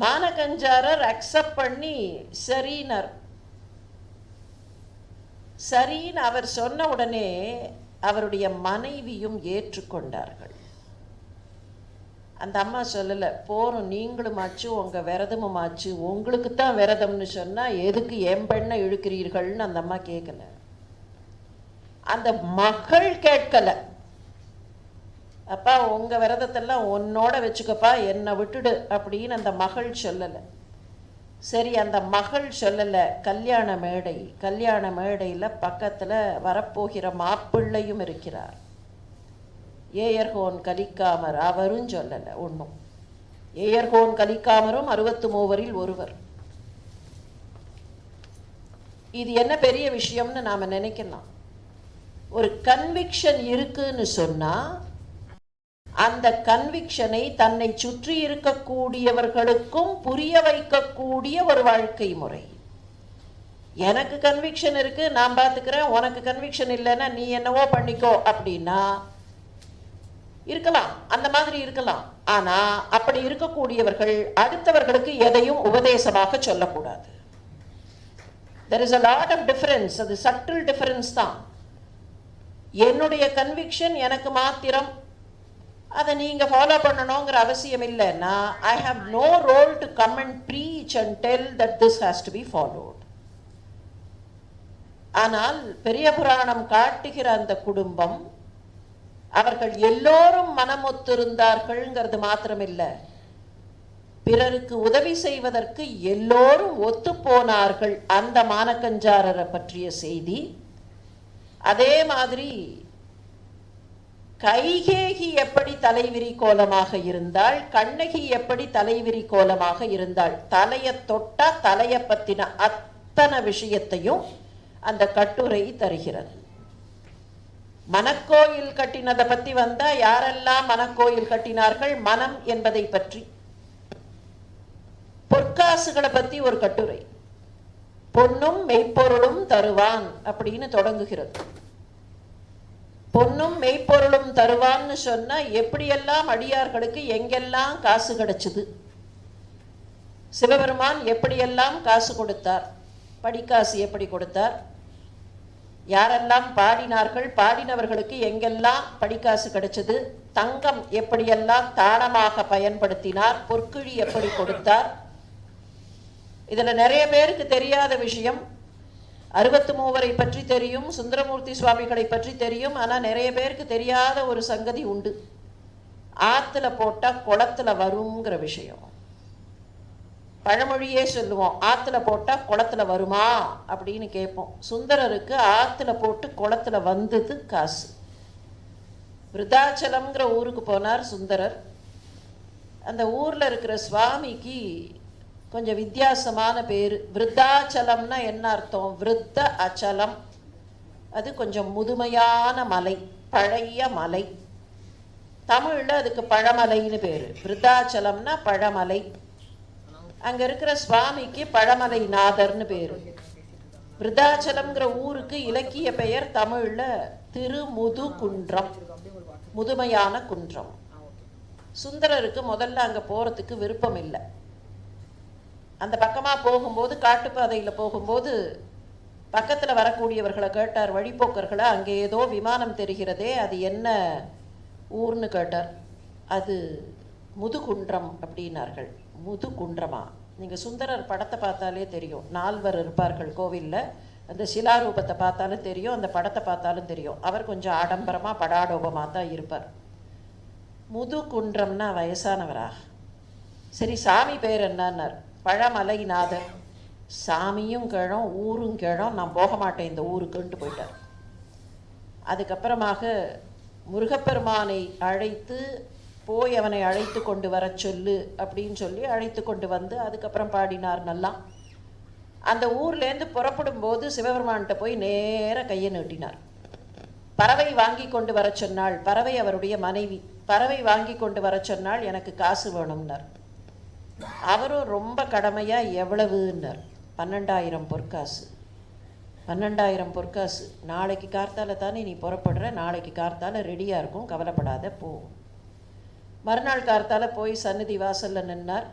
மானக்கஞ்சாரர் அக்செப்ட் பண்ணி சரினர். சரின்னு அவர் சொன்ன உடனே அவருடைய மனைவியும் ஏற்றுக்கொண்டார்கள். அந்த அம்மா சொல்லலை, போறோம் நீங்களும் ஆச்சு உங்க விரதமும் ஆச்சு, உங்களுக்கு தான் விரதம்னு சொன்னா எதுக்கு என் பெண்ணை இழுக்கிறீர்கள்னு அந்த அம்மா கேட்கல. அந்த மகள் கேட்கல, அப்பா உங்க விரதத்தெல்லாம் உன்னோட வச்சுக்கப்பா, என்னை விட்டுடு அப்படின்னு அந்த மகள் சொல்லலை. சரி, அந்த மகள் சொல்லலை, கல்யாண மேடை, கல்யாண மேடையில் பக்கத்தில் வரப்போகிற மாப்பிள்ளையும் இருக்கிறார், ஏயர்கோன் கலிக்காமர், அவரும் சொல்லலை ஒன்றும். ஏயர்கோன் கலிக்காமரும் 63 ஒருவர். இது என்ன பெரிய விஷயம்னு நாம நினைக்கலாம். ஒரு கன்விக்ஷன் இருக்குன்னு சொன்னா அந்த கன்விக்ஷனை தன்னை சுற்றி இருக்கக்கூடியவர்களுக்கும் புரிய வைக்கக்கூடிய ஒரு வாழ்க்கை முறை. எனக்கு கன்விக்ஷன் இருக்கு, நான் பார்த்துக்கிறேன், உனக்கு கன்விக்ஷன் இல்லைன்னா நீ என்னவோ பண்ணிக்கோ அப்படின்னா இருக்கலாம், அந்த மாதிரி இருக்கலாம். ஆனா அப்படி இருக்கக்கூடியவர்கள் அடுத்தவர்களுக்கு எதையும் உபதேசமாக சொல்லக்கூடாது. there is a lot of difference. அது சட்டில் டிஃபரன்ஸ் தான். என்னுடைய கன்விக்ஷன் எனக்கு மாத்திரம், அதை நீங்க ஃபாலோ பண்ணணுங்கிற அவசியம் இல்லைன்னா I have no role to come and breach and tell that this has to be followed. ஆனால் பெரிய புராணம் காட்டுகிற அந்த குடும்பம், அவர்கள் எல்லோரும் மனமொத்திருந்தார்கள்ங்கிறது மாத்திரமில்லை, பிறருக்கு உதவி செய்வதற்கு எல்லோரும் ஒத்து போனார்கள். அந்த மானக்கஞ்சாரரை பற்றிய செய்தி. அதே மாதிரி கைகேகி எப்படி தலைவிரி கோலமாக இருந்தாள், கண்ணகி எப்படி தலைவிரி கோலமாக இருந்தாள், தலையை தொட்டா தலையை பத்தின அத்தனை விஷயத்தையும் அந்த கட்டுரை தருகிறது. மனக்கோயில் கட்டினதை பத்தி வந்தா யாரெல்லாம் மனக்கோயில் கட்டினார்கள், மனம் என்பதை பற்றி. பொற்காசுகளை பத்தி ஒரு கட்டுரை, பொன்னும் மெய்ப்பொருளும் தருவான் அப்படின்னு தொடங்குகிறது. பொன்னும் மெய்ப்பொருளும் தருவான்னு சொன்னா எப்படியெல்லாம் அடியார்களுக்கு எங்கெல்லாம் காசு கிடைச்சது, சிவபெருமான் எப்படியெல்லாம் காசு கொடுத்தார், படிக்காசு எப்படி கொடுத்தார், யாரெல்லாம் பாடினார்கள், பாடினவர்களுக்கு எங்கெல்லாம் படிக்காசு கிடைச்சது, தங்கம் எப்படியெல்லாம் தானமாக பயன்படுத்தினார், பொற்கிழி எப்படி கொடுத்தார். இதுல நிறைய பேருக்கு தெரியாத விஷயம், 63 பற்றி தெரியும், சுந்தரமூர்த்தி சுவாமிகளை பற்றி தெரியும். ஆனா நிறைய பேருக்கு தெரியாத ஒரு சங்கதி உண்டு, ஆத்துல போட்டா குளத்துல வருங்கிற விஷயம். பழமொழியே சொல்லுவோம், ஆத்துல போட்டா குளத்துல வருமா அப்படின்னு கேட்போம். சுந்தரருக்கு ஆத்துல போட்டு குளத்துல வந்தது காசு. விருத்தாச்சலம்ங்கிற ஊருக்கு போனார் சுந்தரர். அந்த ஊர்ல இருக்கிற சுவாமிக்கு கொஞ்சம் வித்தியாசமான பேரு. விருத்தாச்சலம்னா என்ன அர்த்தம்? விருத்த அச்சலம், அது கொஞ்சம் முதுமையான மலை, பழைய மலை. தமிழ்ல அதுக்கு பழமலைன்னு பேரு. விருத்தாச்சலம்னா பழமலை. அங்க இருக்கிற சுவாமிக்கு பழமலை நாதர்னு பேரு. விருத்தாச்சலம்ங்கிற ஊருக்கு இலக்கிய பெயர் தமிழ்ல திருமுது குன்றம், முதுமையான குன்றம். சுந்தரருக்கு முதல்ல அங்க போறதுக்கு விருப்பம் இல்லை. அந்த பக்கமா போகும்போது, காட்டுப்பாதையில போகும்போது பக்கத்துல வரக்கூடியவர்களை கேட்டார், வழிபோக்கர்களை, அங்கே ஏதோ விமானம் தெரிகிறதே, அது என்ன ஊர்னு கேட்டார். அது முதுகுன்றம் அப்படின்னார்கள். முதுகுன்றமா? நீங்க சுந்தரர் படத்தை பார்த்தாலே தெரியும், 4 இருப்பார்கள் கோவில்ல, அந்த சிலாரூபத்தை பார்த்தாலும் தெரியும், அந்த படத்தை பார்த்தாலும் தெரியும். அவர் கொஞ்சம் ஆடம்பரமாக படாடோபமாக தான் இருப்பார். முதுகுன்றம்னா வயசானவரா? சரி, சாமி பேர் என்னன்னார். பழமலைநாதர். சாமியும் கிழம், ஊரும் கிழம், நான் போக மாட்டேன் இந்த ஊருக்குன்ட்டு போயிட்டார். அதுக்கப்புறமாக முருகப்பெருமானை அழைத்து போய் அவனை அழைத்து கொண்டு வர சொல்லு அப்படின்னு சொல்லி அழைத்து கொண்டு வந்து அதுக்கப்புறம் பாடினார் நல்லா. அந்த ஊர்லேருந்து புறப்படும் போது சிவபெருமான்கிட்ட போய் நேராக கையை நீட்டினார். பறவை வாங்கி கொண்டு வர சொன்னாள். பறவை அவருடைய மனைவி. பறவை வாங்கி கொண்டு வர சொன்னால் எனக்கு காசு வேணும்னார். அவரும் ரொம்ப கடமையாக எவ்வளவுன்னார். 12,000 பொற்காசு. 12,000 பொற்காசு. நாளைக்கு கார்த்தால தானே நீ புறப்படுற, நாளைக்கு கார்த்தால ரெடியாக இருக்கும், கவலைப்படாத போ. மறுநாள் கார்த்தால போய் சந்நிதி வாசலில் நின்னார்.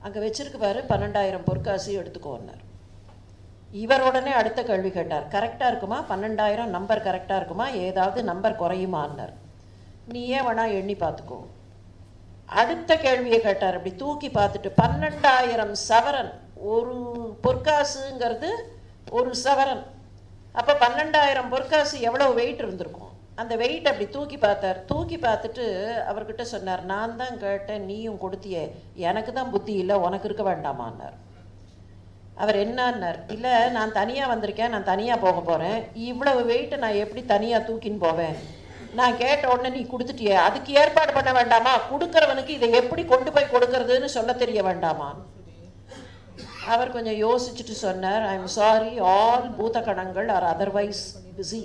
அங்கே வச்சிருக்கு பாரு 12,000 பொற்காசு எடுத்துக்கோன்னார். இவர் உடனே அடுத்த கேள்வி கேட்டார். கரெக்டாக இருக்குமா? 12,000 நம்பர் கரெக்டாக இருக்குமா? ஏதாவது நம்பர் குறையுமான்னார். நீ ஏன் வேணா எண்ணி பார்த்துக்கோ. அடுத்த கேள்வியை கேட்டார். அப்படி தூக்கி பார்த்துட்டு 12,000 சவரன். ஒரு பொற்காசுங்கிறது ஒரு சவரன். அப்போ 12,000 பொற்காசு எவ்வளவு வெயிட் இருந்திருக்கும். அந்த வெயிட் அப்படி தூக்கி பார்த்தார். தூக்கி பார்த்துட்டு அவர்கிட்ட சொன்னார், நான் தான் கேட்டேன், நீயும் கொடுத்தியே, எனக்கு தான் புத்தி இல்லை, உனக்கு இருக்க வேண்டாமான்னார். அவர் என்னான்னார். இல்லை, நான் தனியாக வந்திருக்கேன், நான் தனியாக போக போகிறேன், இவ்வளவு வெயிட்டை நான் எப்படி தனியாக தூக்கின்னு போவேன்? நான் கேட்ட உடனே நீ கொடுத்துட்டியே, அதுக்கு ஏற்பாடு பண்ண வேண்டாமா? கொடுக்குறவனுக்கு இதை எப்படி கொண்டு போய் கொடுக்கறதுன்னு சொல்ல தெரிய வேண்டாமா? அவர் கொஞ்சம் யோசிச்சுட்டு சொன்னார், ஐ எம் சாரி, ஆல் பூத கணங்கள் ஆர் அதர்வைஸ் பிஸி,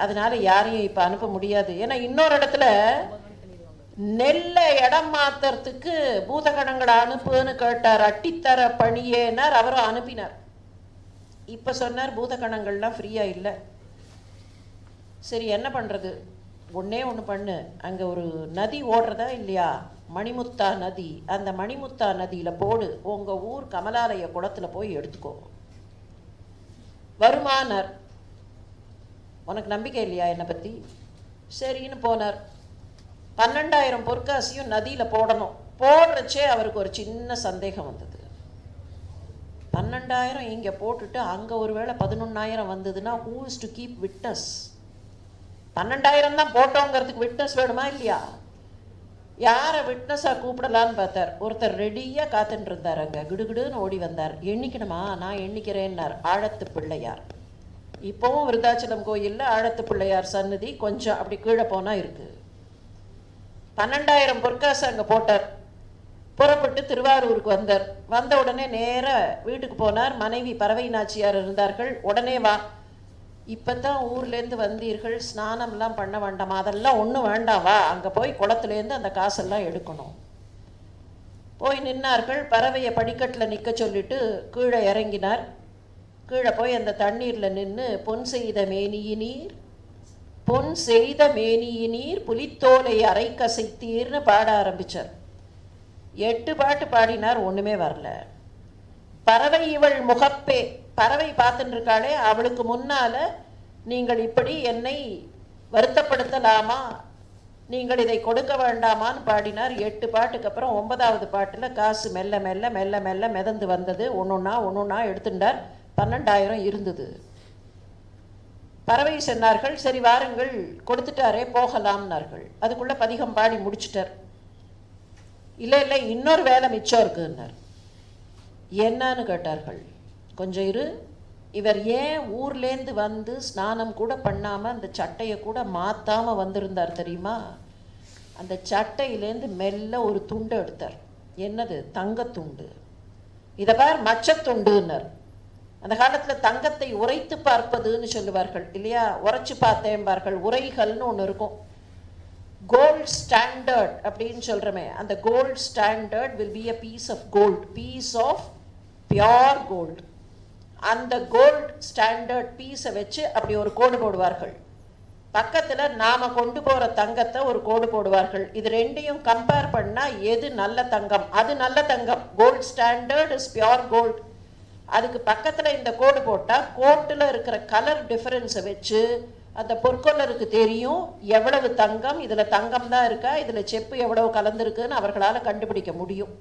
அதனால யாரையும் இப்போ அனுப்ப முடியாது. ஏன்னா இன்னொரு இடத்துல நெல்லை இடம் மாத்துறதுக்கு பூதகணங்களை அனுப்புன்னு கேட்டார். அட்டித்தர பணியேனார், அவரும் அனுப்பினார். இப்போ சொன்னார் பூதகணங்கள்லாம் ஃப்ரீயாக இல்லை. சரி, என்ன பண்ணுறது? ஒன்றே ஒன்று பண்ணு, அங்கே ஒரு நதி ஓடுறதா இல்லையா, மணிமுத்தா நதி, அந்த மணிமுத்தா நதியில் போடு, உங்கள் ஊர் கமலாலய குளத்தில் போய் எடுத்துக்கோ. வருமானார். உனக்கு நம்பிக்கை இல்லையா என்னை பற்றி? சரின்னு போனார். 12,000 பொற்காசியும் நதியில் போடணும். போடுறச்சே அவருக்கு ஒரு சின்ன சந்தேகம் வந்தது. 12,000 இங்கே போட்டுட்டு அங்கே ஒரு வேளை 11,000 வந்ததுன்னா who is to keep witness? 12,000 தான் போட்டோங்கிறதுக்கு விட்னஸ் வேணுமா இல்லையா? யாரை விட்னஸாக கூப்பிடலான்னு பார்த்தார். ஒருத்தர் ரெடியாக காத்துட்டு இருந்தார். அங்கே கிடுகிடுன்னு ஓடி வந்தார். எண்ணிக்கணுமா? நான் எண்ணிக்கிறேன்னார். ஆழத்து பிள்ளையார். இப்போவும் விருத்தாச்சலம் கோயிலில் ஆழத்து பிள்ளையார் சன்னதி கொஞ்சம் அப்படி கீழே போனால் இருக்குது. 12,000 பொற்காசு அங்கே போட்டார். புறப்பட்டு திருவாரூருக்கு வந்தார். வந்த உடனே நேராக வீட்டுக்கு போனார். மனைவி பறவை நாச்சியார் இருந்தார்கள். உடனே வா, இப்போ தான் ஊர்லேருந்து வந்தீர்கள், ஸ்நானம்லாம் பண்ண வேண்டாமா? அதெல்லாம் ஒன்றும் வேண்டாம், வா, அங்கே போய் குளத்துலேருந்து அந்த காசெல்லாம் எடுக்கணும். போய் நின்னார்கள். பறவையை படிக்கட்டில் நிற்க சொல்லிட்டு கீழே இறங்கினார். கீழே போய் அந்த தண்ணீரில் நின்று பொன் செய்த மேனியினீர், பொன் செய்த மேனியினீர், புலித்தோலை அரை கசைத்தீர்னு பாட ஆரம்பித்தார். 8 பாட்டு பாடினார், ஒன்றுமே வரல. பறவை இவள் முகப்பே, பறவை பார்த்துட்டு இருக்காளே, அவளுக்கு முன்னால நீங்கள் இப்படி என்னை வருத்தப்படுத்தலாமா, நீங்கள் இதை கொடுக்க வேண்டாமான்னு பாடினார். 8 பாட்டுக்கு அப்புறம் 9வது பாட்டில் காசு மெல்ல மெல்ல மெல்ல மெல்ல மிதந்து வந்தது. ஒன்றொன்னா எடுத்துட்டார். 12,000 இருந்தது. பறவை சொன்னார்கள், சரி வாருங்கள், கொடுத்துட்டாரே போகலாம்னார்கள். அதுக்குள்ளே பதிகம் பாடி முடிச்சிட்டார். இல்லை இல்லை, இன்னொரு வேலை மிச்சம் இருக்குன்னார். என்னன்னு கேட்டார்கள். கொஞ்சம் இரு, இவர் ஏன் ஊர்லேருந்து வந்து ஸ்நானம் கூட பண்ணாமல் அந்த சட்டையை கூட மாற்றாமல் வந்திருந்தார் தெரியுமா? அந்த சட்டையிலேருந்து மெல்ல ஒரு துண்டை எடுத்தார். என்னது? தங்கத்துண்டு. இதை பார், மச்சத்துண்டுன்னார். அந்த காலத்தில் தங்கத்தை உரைத்து பார்ப்பதுன்னு சொல்லுவார்கள் இல்லையா? உரைச்சு பார்த்தேன்பார்கள். உரைகள்னு ஒன்று இருக்கும். கோல்ட் ஸ்டாண்டர்ட் அப்படின்னு சொல்கிறோமே, அந்த gold standard will be a piece of gold, piece of pure gold. அந்த கோல்ட் ஸ்டாண்டர்ட் பீஸை வச்சு அப்படி ஒரு கோடு போடுவார்கள். பக்கத்தில் நாம் கொண்டு போகிற தங்கத்தை ஒரு கோடு போடுவார்கள். இது ரெண்டையும் கம்பேர் பண்ணால் எது நல்ல தங்கம்? அது நல்ல தங்கம். Gold standard is pure gold. அதுக்கு பக்கத்தில் இந்த கோடு போட்டால் கோட்டில் இருக்கிற கலர் டிஃபரன்ஸை வச்சு அந்த பொற்கொள்ளருக்கு தெரியும் எவ்வளவு தங்கம், இதில் தங்கம் தான் இருக்கா, இதில் செப்பு எவ்வளவு கலந்துருக்குன்னு அவர்களால் கண்டுபிடிக்க முடியும்.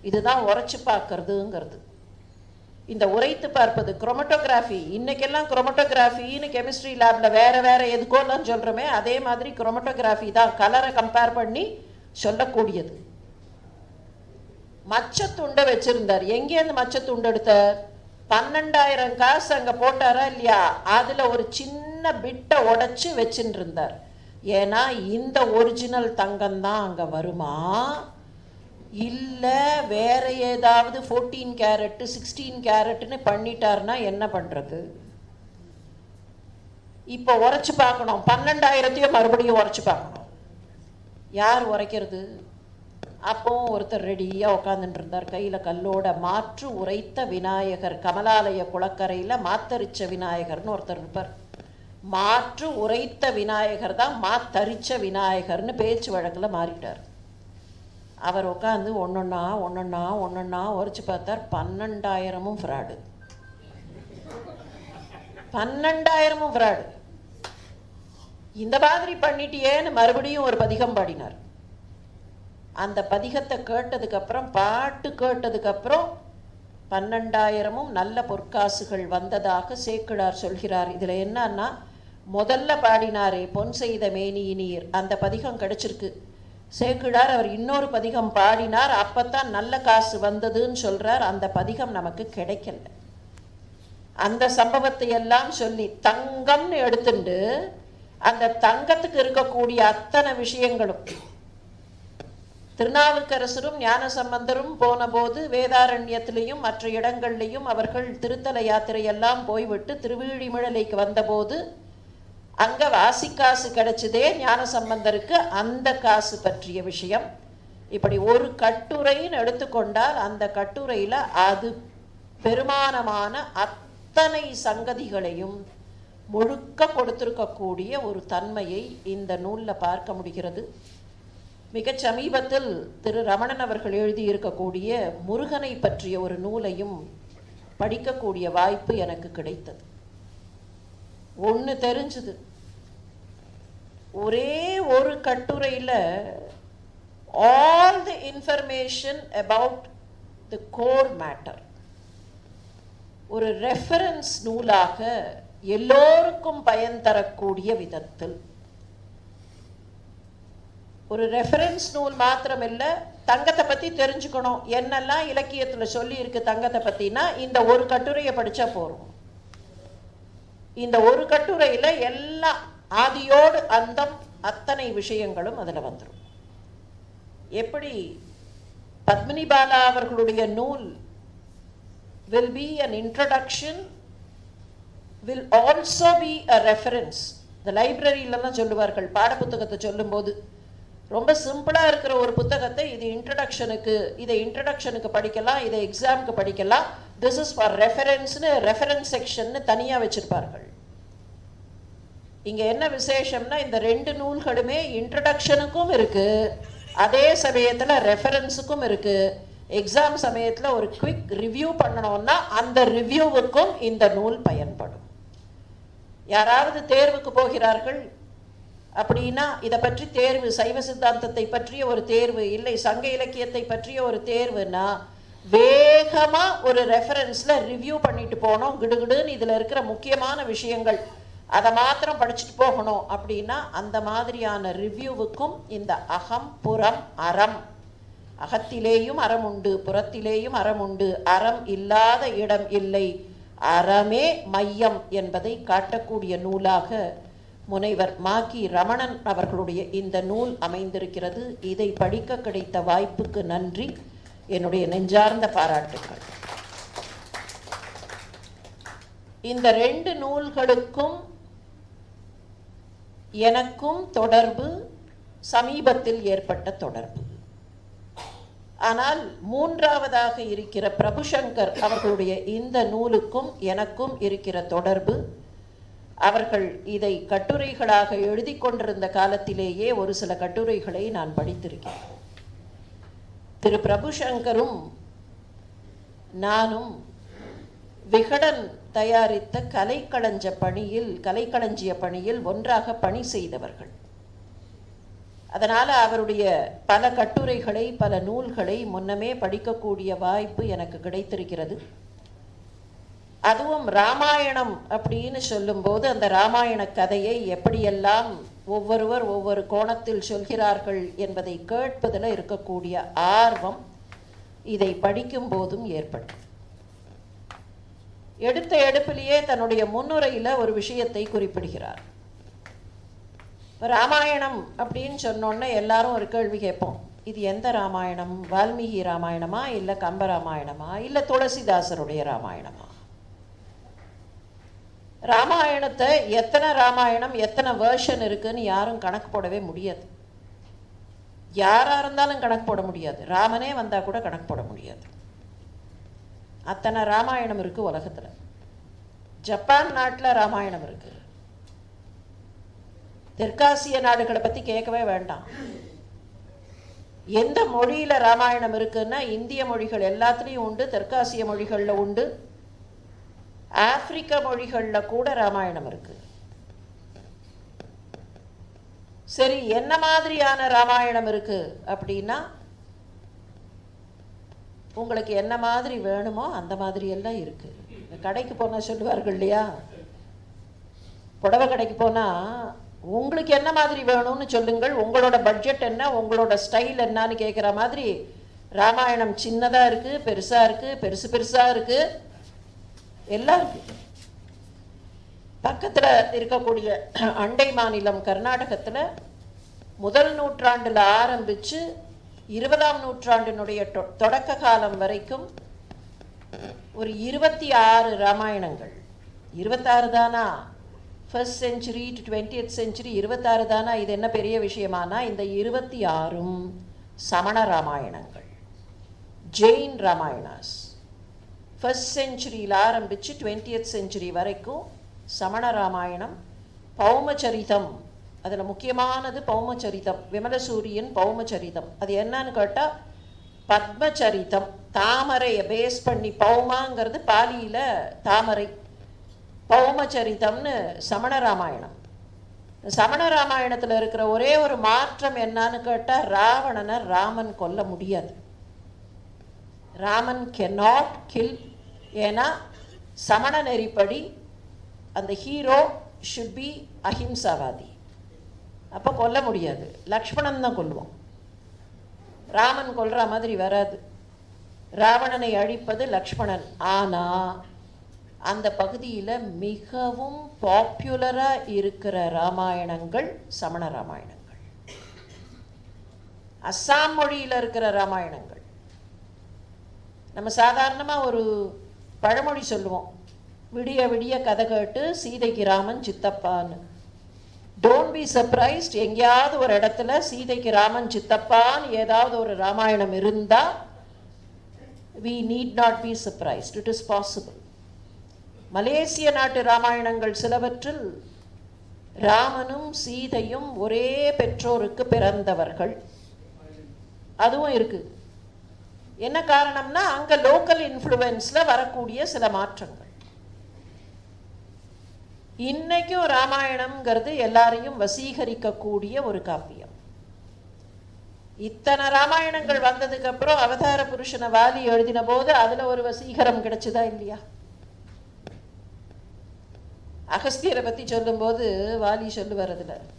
இதுதான் உரைச்சி பார்க்கறதுங்கிறது. இந்த உரைத்து பார்ப்பது குரோமட்டோகிராஃபி. இன்னைக்கெல்லாம் குரோமட்டோகிராஃபின்னு கெமிஸ்ட்ரி லேபில் வேறு வேறு எதுக்கோலாம் சொல்கிறோமே, அதே மாதிரி குரோமட்டோகிராஃபி தான் கலரை கம்பேர் பண்ணி சொல்லக்கூடியது. மச்சத்துண்டை வச்சுருந்தார். எங்கேருந்து மச்சத்துண்டு எடுத்தார்? 12,000 காசு அங்கே போட்டாரா இல்லையா, அதில் ஒரு சின்ன பிட்டை உடைச்சி வச்சுட்டு இருந்தார். ஏன்னா இந்த ஒரிஜினல் தங்கம்தான் அங்கே வருமா, இல்லை வேற ஏதாவது 14 கேரட்டு 16 கேரட்டுன்னு பண்ணிட்டாருன்னா என்ன பண்ணுறது? இப்போ உரைச்சி பார்க்கணும், 12,000 மறுபடியும் உரைச்சி பார்க்கணும். யார் உரைக்கிறது? அப்போ ஒருத்தர் ரெடியாக உட்காந்துட்டு இருந்தார், கையில் கல்லோட. மாற்று உரைத்த விநாயகர், கமலாலய குளக்கரையில் மாத்தரிச்ச விநாயகர்னு ஒருத்தர் இருப்பார். மாற்று உரைத்த விநாயகர் தான் மாத்தரிச்ச விநாயகர்னு பேச்சு வழக்கில் மாறிட்டார். அவர் உட்காந்து ஒன்றொன்னா உரைச்சி பார்த்தார். 12,000 ஃப்ராடு, 12,000 ஃப்ராடு. இந்த மாதிரி பண்ணிட்டியேன்னு மறுபடியும் ஒரு பதிகம் பாடினார். அந்த பதிகத்தை கேட்டதுக்கப்புறம், பாட்டு கேட்டதுக்கப்புறம் 12,000 நல்ல பொற்காசுகள் வந்ததாக சேக்கிழார் சொல்கிறார். இதில் என்னன்னா, முதல்ல பாடினாரே பொன் செய்த மேனியினீர், அந்த பதிகம் கிடைச்சிருக்கு. சேக்கிழார் அவர் இன்னொரு பதிகம் பாடினார், அப்பத்தான் நல்ல காசு வந்ததுன்னு சொல்றார். அந்த பதிகம் நமக்கு கிடைக்கல. அந்த சம்பவத்தை எல்லாம் சொல்லி தங்கம்னு எடுத்துட்டு அந்த தங்கத்துக்கு இருக்கக்கூடிய அத்தனை விஷயங்களும், திருநாவுக்கரசரும் ஞானசம்பந்தரும் போன போது வேதாரண்யத்திலையும் மற்ற இடங்கள்லையும் அவர்கள் திருத்தல யாத்திரையெல்லாம் போய்விட்டு திருவிழிமிழலைக்கு வந்தபோது அங்கே வாசிக்காசு கிடைச்சதே ஞானசம்பந்தருக்கு, அந்த காசு பற்றிய விஷயம். இப்படி ஒரு கட்டுரைன்னு எடுத்துக்கொண்டால் அந்த கட்டுரையில் அது பெருமானமான அத்தனை சங்கதிகளையும் முழுக்க கொடுத்திருக்கக்கூடிய ஒரு தன்மையை இந்த நூலில் பார்க்க முடிகிறது. மிக சமீபத்தில் திரு ரமணன் அவர்கள் எழுதியிருக்கக்கூடிய முருகனை பற்றிய ஒரு நூலையும் படிக்கக்கூடிய வாய்ப்பு எனக்கு கிடைத்தது. ஒன்று தெரிஞ்சுது, ஒரே ஒரு கட்டுரையில் all the information about the core matter ஒரு ரெஃபரன்ஸ் நூலாக எல்லோருக்கும் பயன் தரக்கூடிய விதத்தில். ஒரு ரெஃபரன்ஸ் நூல் மாத்திரமில்லை, தங்கத்தை பற்றி தெரிஞ்சுக்கணும், என்னெல்லாம் இலக்கியத்தில் சொல்லி இருக்கு தங்கத்தை பற்றினா இந்த ஒரு கட்டுரையை படித்தா போகிறோம். இந்த ஒரு கட்டுரையில் எல்லாம் ஆதியோடு அந்தம் அத்தனை விஷயங்களும் அதில் வந்துடும். எப்படி பத்மினி பாலா அவர்களுடைய நூல் will be an introduction, will also be a reference. இந்த லைப்ரரியிலலாம் சொல்லுவார்கள், பாடப்புத்தகத்தை சொல்லும்போது ரொம்ப சிம்பிளாக இருக்கிற ஒரு புத்தகத்தை இது இன்ட்ரடக்ஷனுக்கு, இதை இன்ட்ரடக்ஷனுக்கு படிக்கலாம், இதை எக்ஸாமுக்கு படிக்கலாம், திஸ் இஸ் ஃபார் ரெஃபரன்ஸ்னு ரெஃபரன்ஸ் செக்ஷன்னு தனியாக வச்சுருப்பார்கள். இங்கே என்ன விசேஷம்னா, இந்த 2 நூல்களுமே இன்ட்ரடக்ஷனுக்கும் இருக்குது, அதே சமயத்தில் ரெஃபரன்ஸுக்கும் இருக்குது. எக்ஸாம் சமயத்தில் ஒரு குவிக் ரிவ்யூ பண்ணணும்னா அந்த ரிவ்யூவுக்கும் இந்த நூல் பயன்படும். யாராவது தேர்வுக்கு போகிறார்கள் அப்படின்னா இதை பற்றி தேர்வு, சைவ சித்தாந்தத்தை பற்றிய ஒரு தேர்வு, இல்லை சங்க இலக்கியத்தை பற்றிய ஒரு தேர்வுனா வேகமாக ஒரு ரெஃபரன்ஸில் ரிவ்யூ பண்ணிட்டு போகணும். கிடுகிடுன்னு இதில் இருக்கிற முக்கியமான விஷயங்கள் அதை மாத்திரம் படிச்சுட்டு போகணும் அப்படின்னா அந்த மாதிரியான ரிவ்யூவுக்கும் இந்த அகம் புறம் அறம், அகத்திலேயும் அறம் உண்டு, புறத்திலேயும் அறம் உண்டு, அறம் இல்லாத இடம் இல்லை, அறமே மையம் என்பதை காட்டக்கூடிய நூலாக முனைவர் மாக்கி ரமணன் அவர்களுடைய இந்த நூல் அமைந்திருக்கிறது. இதை படிக்க கிடைத்த வாய்ப்புக்கு நன்றி, என்னுடைய நெஞ்சார்ந்த பாராட்டுக்கள். இந்த 2 நூல்களுக்கும் எனக்கும் தொடர்பு சமீபத்தில் ஏற்பட்ட தொடர்பு. ஆனால் 3ஆவதாக இருக்கிற பிரபுசங்கர் அவர்களுடைய இந்த நூலுக்கும் எனக்கும் இருக்கிற தொடர்பு, அவர்கள் இதை கட்டுரைகளாக எழுதி கொண்டிருந்த காலத்திலேயே ஒரு சில கட்டுரைகளை நான் படித்திருக்கிறேன். திரு பிரபுசங்கரும் நானும் விகடன் தயாரித்த கலைக்களஞ்சிய பணியில் ஒன்றாக பணி செய்தவர்கள். அதனால் அவருடைய பல கட்டுரைகளை, பல நூல்களை முன்னமே படிக்கக்கூடிய வாய்ப்பு எனக்கு கிடைத்திருக்கிறது. அதுவும் ராமாயணம் அப்படின்னு சொல்லும்போது அந்த ராமாயண கதையை எப்படியெல்லாம் ஒவ்வொருவர் ஒவ்வொரு கோணத்தில் சொல்கிறார்கள் என்பதை கேட்பதில் இருக்கக்கூடிய ஆர்வம் இதை படிக்கும் போதும் ஏற்படும். எடுத்த எடுப்பிலேயே தன்னுடைய முன்னுரையில் ஒரு விஷயத்தை குறிப்பிடுகிறார். ராமாயணம் அப்படின்னு சொன்னோன்னே எல்லாரும் ஒரு கேள்வி கேட்போம், இது எந்த ராமாயணம்? வால்மீகி ராமாயணமா, இல்லை கம்ப ராமாயணமா, இல்லை துளசிதாசருடைய ராமாயணமா? ராமாயணத்தை எத்தனை ராமாயணம் எத்தனை வேர்ஷன் இருக்குன்னு யாரும் கணக்கு போடவே முடியாது. யாராக இருந்தாலும் கணக்கு போட முடியாது. ராமனே வந்தால் கூட கணக்கு போட முடியாது. அத்தனை ராமாயணம் இருக்குது உலகத்தில். ஜப்பான் நாட்டில் ராமாயணம் இருக்குது. தெற்காசிய நாடுகளை பற்றி கேட்கவே வேண்டாம். எந்த மொழியில் ராமாயணம் இருக்குன்னா இந்திய மொழிகள் எல்லாத்துலேயும் உண்டு, தெற்காசிய மொழிகளில் உண்டு, ஆப்பிரிக்க மொழிகளில் கூட ராமாயணம் இருக்கு. சரி, என்ன மாதிரியான ராமாயணம் இருக்கு அப்படின்னா, உங்களுக்கு என்ன மாதிரி வேணுமோ அந்த மாதிரி எல்லாம் இருக்கு. கடைக்கு போனால் சொல்லுவார்கள் இல்லையா, புடவை கடைக்கு போனால் உங்களுக்கு என்ன மாதிரி வேணும்னு சொல்லுங்கள், உங்களோட பட்ஜெட் என்ன, உங்களோட ஸ்டைல் என்னன்னு கேட்குற மாதிரி ராமாயணம் சின்னதாக இருக்குது, பெருசாக இருக்குது, பெருசு பெருசாக இருக்குது, எல்லாம் இருக்கு. பக்கத்தில் இருக்கக்கூடிய அண்டை மாநிலம் கர்நாடகத்தில் முதல் நூற்றாண்டில் ஆரம்பித்து 20ஆம் நூற்றாண்டினுடைய தொடக்க காலம் வரைக்கும் ஒரு 26 ராமாயணங்கள். 26 தானா? First century to 20th century 26 தானா? இது என்ன பெரிய விஷயமானா, இந்த 26ம் சமண ராமாயணங்கள், ஜெயின் ராமாயணாஸ். ஃபர்ஸ்ட் செஞ்சுரியில் ஆரம்பித்து 20th செஞ்சுரி வரைக்கும் சமண ராமாயணம். பௌமச்சரிதம், அதில் முக்கியமானது பௌமச்சரிதம், விமலசூரியன் பௌமச்சரிதம். அது என்னன்னு கேட்டால் பத்மச்சரிதம், தாமரையை பேஸ் பண்ணி, பௌமாங்கிறது பாலியில் தாமரை, பௌமச்சரிதம்னு சமண ராமாயணம். சமண ராமாயணத்தில் இருக்கிற ஒரே ஒரு மாற்றம் என்னன்னு கேட்டால், ராவணனை ராமன் கொல்ல முடியாது. Raman cannot kill. ஏன்னா சமண நெறிப்படி அந்த ஹீரோ ஷுட் பி அஹிம்சாவாதி. அப்போ கொல்ல முடியாது. லக்ஷ்மணன் தான் கொல்லுவோம், ராமன் கொல்ற மாதிரி வராது. ராவணனை அழிப்பது லக்ஷ்மணன். ஆனால் அந்த பகுதியில் மிகவும் பாப்புலராக இருக்கிற ராமாயணங்கள் சமண ராமாயணங்கள், அஸ்ஸாம் மொழியில் இருக்கிற ராமாயணங்கள். நம்ம சாதாரணமாக ஒரு பழமொழி சொல்லுவோம், விடிய விடிய கதை கேட்டு சீதைக்கு ராமன் சித்தப்பான்னு. டோன்ட் பி சர்ப்ரைஸ்ட், எங்கேயாவது ஒரு இடத்துல சீதைக்கு ராமன் சித்தப்பான்னு ஏதாவது ஒரு ராமாயணம் இருந்தால் we need not be surprised, it is possible. மலேசிய நாட்டு ராமாயணங்கள் சிலவற்றில் ராமனும் சீதையும் ஒரே பெற்றோருக்கு பிறந்தவர்கள், அதுவும் இருக்குது. என்ன காரணம்னா, அங்கே லோக்கல் இன்ஃப்ளூயன்ஸில் வரக்கூடிய சில மாற்றங்கள். இன்னைக்கும் ராமாயணம்ங்கிறது எல்லாரையும் வசீகரிக்கக்கூடிய ஒரு காப்பியம். இத்தனை ராமாயணங்கள் வந்ததுக்கு அப்புறம் அவதார புருஷனை வாலி எழுதின போது அதில் ஒரு வசீகரம் கிடைச்சதா இல்லையா? அகஸ்தியரை பற்றி சொல்லும்போது வாலி சொல்லுவார், அதில்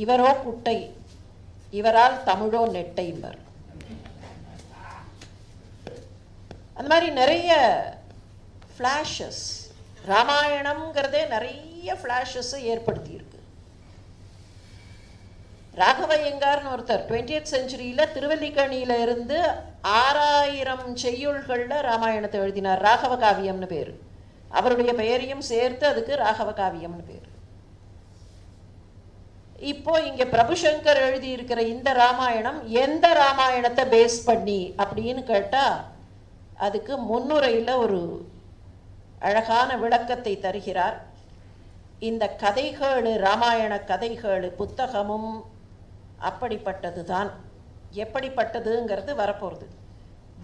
இவரோ குட்டை, இவரால் தமிழோ நெட்டைம்பர். அந்த மாதிரி நிறைய ஃப்ளாஷஸ், ராமாயணம்ங்கிறதே நிறைய ஃப்ளாஷஸை ஏற்படுத்தியிருக்கு. ராகவையங்கார்னு ஒருத்தர் 20th செஞ்சுரியில் திருவல்லிக்கணியில் இருந்து 6000 செய்யுள்களில் ராமாயணத்தை எழுதினார். ராகவ காவியம்னு பேர். அவருடைய பெயரையும் சேர்த்து அதுக்கு ராகவ காவியம்னு பேர். இப்போ இங்கே பிரபுசங்கர் எழுதியிருக்கிற இந்த ராமாயணம் எந்த ராமாயணத்தை பேஸ் பண்ணி அப்படின்னு கேட்டால், அதுக்கு முன்னுரையில் ஒரு அழகான விளக்கத்தை தருகிறார். இந்த கதைகள், ராமாயண கதைகள் புத்தகமும் அப்படிப்பட்டது தான். எப்படிப்பட்டதுங்கிறது வரப்போகிறது.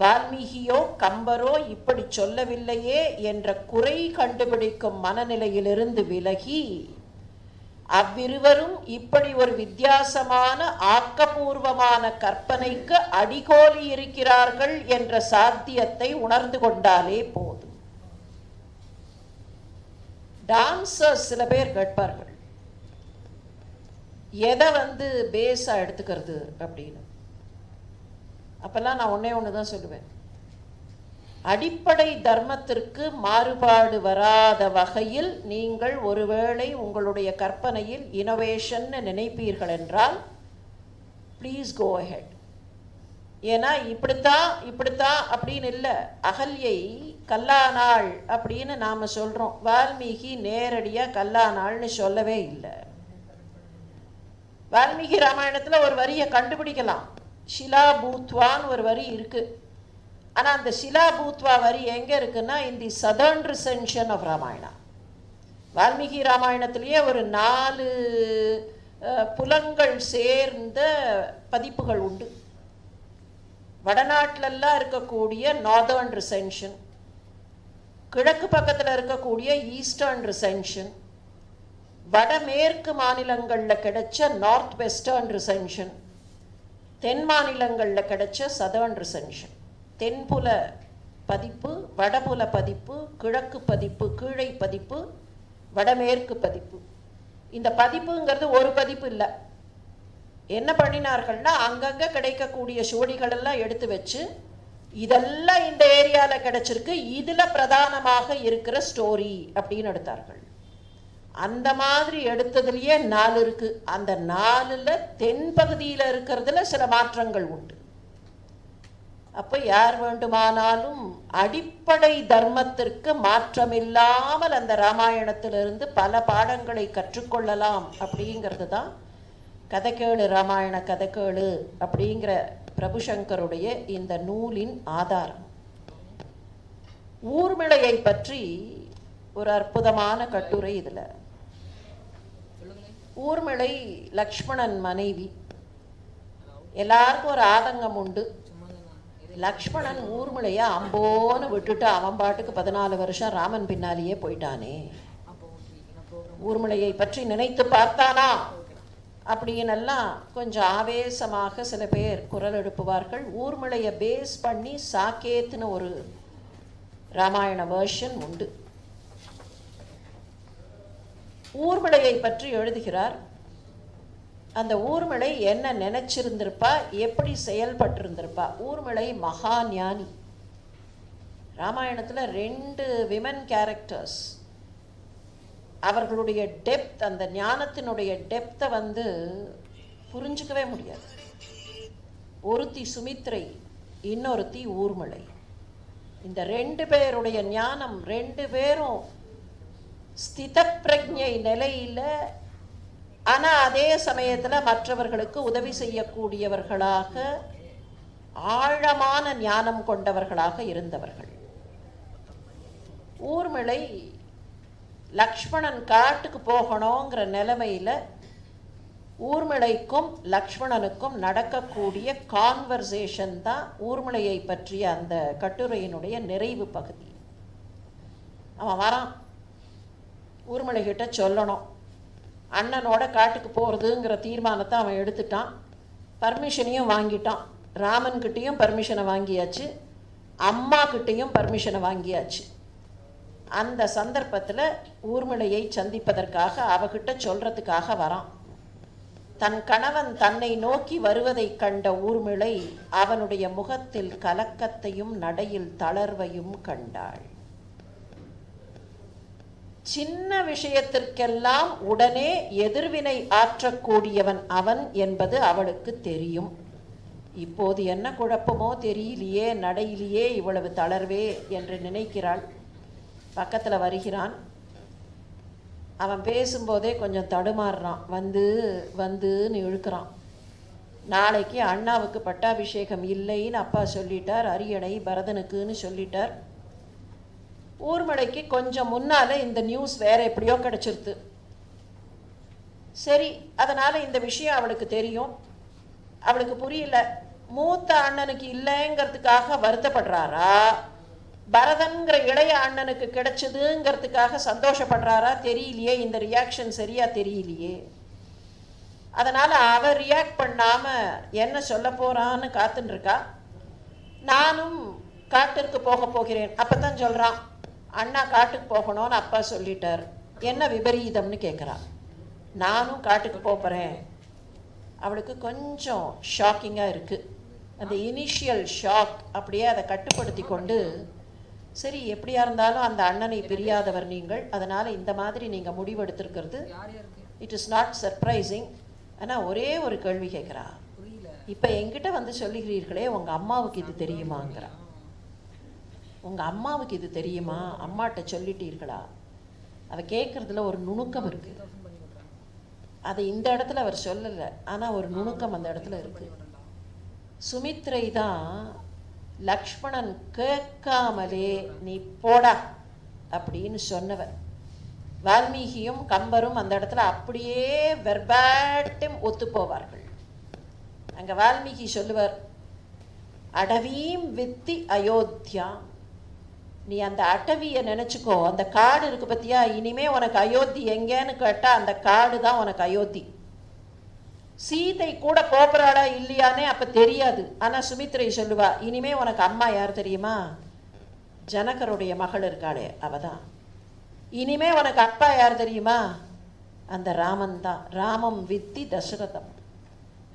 வால்மீகியோ கம்பரோ இப்படி சொல்லவில்லையே என்ற குறை கண்டுபிடிக்கும் மனநிலையிலிருந்து விலகி, அவ்விருவரும் இப்படி ஒரு வித்தியாசமான ஆக்கப்பூர்வமான கற்பனைக்கு அடிகோலி இருக்கிறார்கள் என்ற சாத்தியத்தை உணர்ந்து கொண்டாலே போதும். டான்சர்ஸ் சில பேர் கேட்பார்கள், எதை பேஸாக எடுத்துக்கிறது அப்படின்னு. அப்போல்லாம் நான் ஒன்று தான் சொல்லுவேன், அடிப்படை தர்மத்திற்கு மாறுபாடு வராத வகையில் நீங்கள் ஒருவேளை உங்களுடைய கற்பனையில் இனோவேஷன் நினைப்பீர்கள் என்றால் ப்ளீஸ் கோ அஹெட். ஏன்னா இப்படித்தான் அப்படின்னு இல்லை. அகல்யை கல்லானாள் அப்படின்னு நாம் சொல்கிறோம், வால்மீகி நேரடியாக கல்லானாள்னு சொல்லவே இல்லை. வால்மீகி ராமாயணத்தில் ஒரு வரியை கண்டுபிடிக்கலாம், ஷிலா பூத்வான்னு ஒரு வரி இருக்குது. ஆனால் அந்த ஷிலா பூத்வா வரி எங்கே இருக்குன்னா, in the southern recension of Ramayana. Valmiki ராமாயணத்திலேயே ஒரு 4 புலங்கள் சேர்ந்த பதிப்புகள் உண்டு. வடநாட்டிலெல்லாம் இருக்கக்கூடிய நார்தர்ன் ரிசென்ஷன், கிழக்கு பக்கத்தில் இருக்கக்கூடிய ஈஸ்டர்ன் ரிசென்ஷன், வடமேற்கு மாநிலங்களில் கிடைச்ச நார்த் வெஸ்டர்ன் ரிசென்ஷன், தென் மாநிலங்களில் கிடைச்ச சதர்ன் ரிசென்ஷன். தென்புல பதிப்பு, வடபுல பதிப்பு, கிழக்கு பதிப்பு, கீழை பதிப்பு, வடமேற்கு பதிப்பு. இந்த பதிப்புங்கிறது ஒரு பதிப்பு இல்லை. என்ன பண்ணினார்கள்னா, அங்கங்கே கிடைக்கக்கூடிய சுவடிகள் எல்லாம் எடுத்து வச்சு, இதெல்லாம் இந்த ஏரியாவில் கிடைச்சிருக்கு, இதில் பிரதானமாக இருக்கிற ஸ்டோரி அப்படின்னு எடுத்தார்கள். அந்த மாதிரி எடுத்ததுலேயே 4 இருக்கு. அந்த 4ல் தென்பகுதியில் இருக்கிறதுல சில மாற்றங்கள் உண்டு. அப்போ யார் வேண்டுமானாலும் அடிப்படை தர்மத்திற்கு மாற்றமில்லாமல் அந்த ராமாயணத்திலிருந்து பல பாடங்களை கற்றுக்கொள்ளலாம். அப்படிங்கிறது தான் கதைக்கேளு ராமாயண கதைக்கேளு அப்படிங்கிற பிரபுசங்கருடைய இந்த நூலின் ஆதாரம். ஊர்மிளையை பற்றி ஒரு அற்புதமான கட்டுரை இதில். ஊர்மிளை லக்ஷ்மணன் மனைவி. எல்லாருக்கும் ஒரு ஆதங்கம் உண்டு, லக்ஷ்மணன் ஊர்மிளையை அம்போன்னு விட்டுட்டு அவன் பாட்டுக்கு 14 வருஷம் ராமன் பின்னாலேயே போயிட்டானே, ஊர்மிளையை பற்றி நினைத்து பார்த்தானா அப்படின்னெல்லாம் கொஞ்சம் ஆவேசமாக சில பேர் குரல் எழுப்புவார்கள். ஊர்மிளையை பேஸ் பண்ணி சாக்கேத்துன்னு ஒரு ராமாயண வேர்ஷன் உண்டு. ஊர்மிளையை பற்றி எழுதுகிறார். அந்த ஊர்மிளை என்ன நினைச்சிருந்திருப்பா, எப்படி செயல்பட்டிருந்திருப்பா. ஊர்மிளை மகா ஞானி. ராமாயணத்தில் 2 விமன் கேரக்டர்ஸ், அவர்களுடைய டெப்த், அந்த ஞானத்தினுடைய டெப்த்தை புரிஞ்சிக்கவே முடியாது. ஒருத்தி சுமித்ரை, இன்னொருத்தி ஊர்மிளை. இந்த 2 பேருடைய ஞானம், 2 பேரும் ஸ்தித பிரஜை நிலையில், ஆனால் அதே சமயத்தில் மற்றவர்களுக்கு உதவி செய்யக்கூடியவர்களாக, ஆழமான ஞானம் கொண்டவர்களாக இருந்தவர்கள். ஊர்மிளை லக்ஷ்மணன் காட்டுக்கு போகணுங்கிற நிலைமையில் ஊர்மிளைக்கும் லக்ஷ்மணனுக்கும் நடக்கக்கூடிய கான்வர்சேஷன் தான் ஊர்மிளையை பற்றிய அந்த கட்டுரையினுடைய நிறைவு பகுதி. அவன் வரான், ஊர்மிளைகிட்ட சொல்லணும், அண்ணனோட காட்டுக்கு போகிறதுங்கிற தீர்மானத்தை அவன் எடுத்துட்டான். பர்மிஷனையும் வாங்கிட்டான். ராமன்கிட்டையும் பர்மிஷனை வாங்கியாச்சு, அம்மா கிட்டையும் பர்மிஷனை வாங்கியாச்சு. அந்த சந்தர்ப்பத்தில் ஊர்மிளையை சந்திப்பதற்காக அவகிட்ட சொல்கிறதுக்காக வரான். தன் கணவன் தன்னை நோக்கி வருவதை கண்ட ஊர்மிளை அவனுடைய முகத்தில் கலக்கத்தையும் நடையில் தளர்வையும் கண்டாள். சின்ன விஷயத்திற்கெல்லாம் உடனே எதிர்வினை ஆற்றக்கூடியவன் அவன் என்பது அவளுக்கு தெரியும். இப்போது என்ன குழப்பமோ தெரியலையே, நடையிலேயே இவ்வளவு தளர்வே என்று நினைக்கிறாள். பக்கத்தில் வருகிறான். அவன் பேசும்போதே கொஞ்சம் தடுமாறுறான். வந்துன்னு இழுக்கிறான். நாளைக்கு அண்ணாவுக்கு பட்டாபிஷேகம் இல்லைன்னு அப்பா சொல்லிட்டார், அரியணை பரதனுக்குன்னு சொல்லிட்டார். ஊர்மிளைக்கு கொஞ்சம் முன்னால் இந்த நியூஸ் வேற எப்படியோ கிடச்சிருது. சரி, அதனால் இந்த விஷயம் அவளுக்கு தெரியும். அவளுக்கு புரியல, மூத்த அண்ணனுக்கு இல்லைங்கிறதுக்காக வருத்தப்படுறாரா, பரதன்கிற இளைய அண்ணனுக்கு கிடைச்சதுங்கிறதுக்காக சந்தோஷப்படுறாரா தெரியலையே. இந்த ரியாக்ஷன் சரியா தெரியலையே. அதனால் அவள் ரியாக்ட் பண்ணாமல் என்ன சொல்ல போகிறான்னு காத்துட்டுருக்கா. நானும் காட்டிற்கு போக போகிறேன். அப்போ தான் சொல்கிறான், அண்ணா காட்டுக்கு போகணும்னு அப்பா சொல்லிட்டார் என்ன விபரீதம்னு கேட்குறான். நானும் காட்டுக்கு போகிறேன். அவளுக்கு கொஞ்சம் ஷாக்கிங்காக இருக்குது. அந்த இனிஷியல் ஷாக் அப்படியே அதை கட்டுப்படுத்தி கொண்டு, சரி எப்படியா இருந்தாலும் அந்த அண்ணனை பிரியாதவர் நீங்கள், அதனால் இந்த மாதிரி நீங்கள் முடிவெடுத்திருக்கிறது இட் இஸ் நாட் சர்ப்ரைசிங். ஆனால் ஒரே ஒரு கேள்வி கேட்குறா. இப்போ என்கிட்ட வந்து சொல்லுகிறீர்களே உங்கள் அம்மாவுக்கு இது தெரியுமாங்கிறா. உங்கள் அம்மாவுக்கு இது தெரியுமா, அம்மாட்ட சொல்லிட்டீர்களா? அவள் கேட்குறதுல ஒரு நுணுக்கம் இருக்குது. அதை இந்த இடத்துல அவர் சொல்லலை, ஆனால் ஒரு நுணுக்கம் அந்த இடத்துல இருக்குது. சுமித்ரை தான் லக்ஷ்மணன் கேட்காமலே நீ போடா அப்படின்னு சொன்னவர். வால்மீகியும் கம்பரும் அந்த இடத்துல அப்படியே வெர்பாட்டும் ஒத்து போவார்கள். அங்கே வால்மீகி சொல்லுவார், அடவீம் வித்தி அயோத்தியா. நீ அந்த அட்டவியை நினச்சிக்கோ, அந்த காடு இருக்கு பத்தியா, இனிமே உனக்கு அயோத்தி எங்கேன்னு கேட்டால் அந்த காடு தான் உனக்கு அயோத்தி. சீதை கூட போகிறாளா இல்லையானே அப்போ தெரியாது. ஆனால் சுமித்ரை சொல்லுவா, இனிமே உனக்கு அம்மா யார் தெரியுமா, ஜனகருடைய மகள் இருக்காளே அவ தான். இனிமே உனக்கு அப்பா யார் தெரியுமா, அந்த ராமன் தான். ராமம் வித்தி தசரதம்.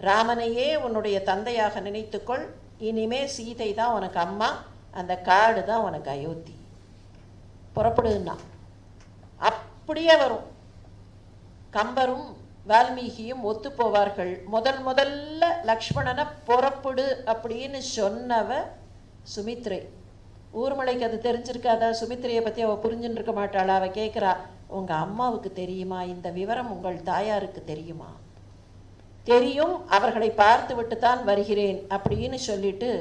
ராமனையே உன்னுடைய தந்தையாக நினைத்துக்கொள். இனிமே சீதை தான் உனக்கு அம்மா, அந்த காடு தான் உனக்கு அயோத்தி. புறப்படுன்னா அப்படியே வரும். கம்பரும் வால்மீகியும் ஒத்து போவார்கள். முதல்ல லக்ஷ்மணனை புறப்படு அப்படின்னு சொன்னவ சுமித்ரை. ஊர்மலைக்கு அது தெரிஞ்சிருக்காதா? சுமித்ரையை பற்றி அவள் புரிஞ்சுன்னு இருக்க மாட்டாளா? அவள் கேட்குறா, உங்கள் அம்மாவுக்கு தெரியுமா இந்த விவரம், உங்கள் தாயாருக்கு தெரியுமா? தெரியும், அவர்களை பார்த்து விட்டு தான் வருகிறேன் அப்படின்னு சொல்லிட்டு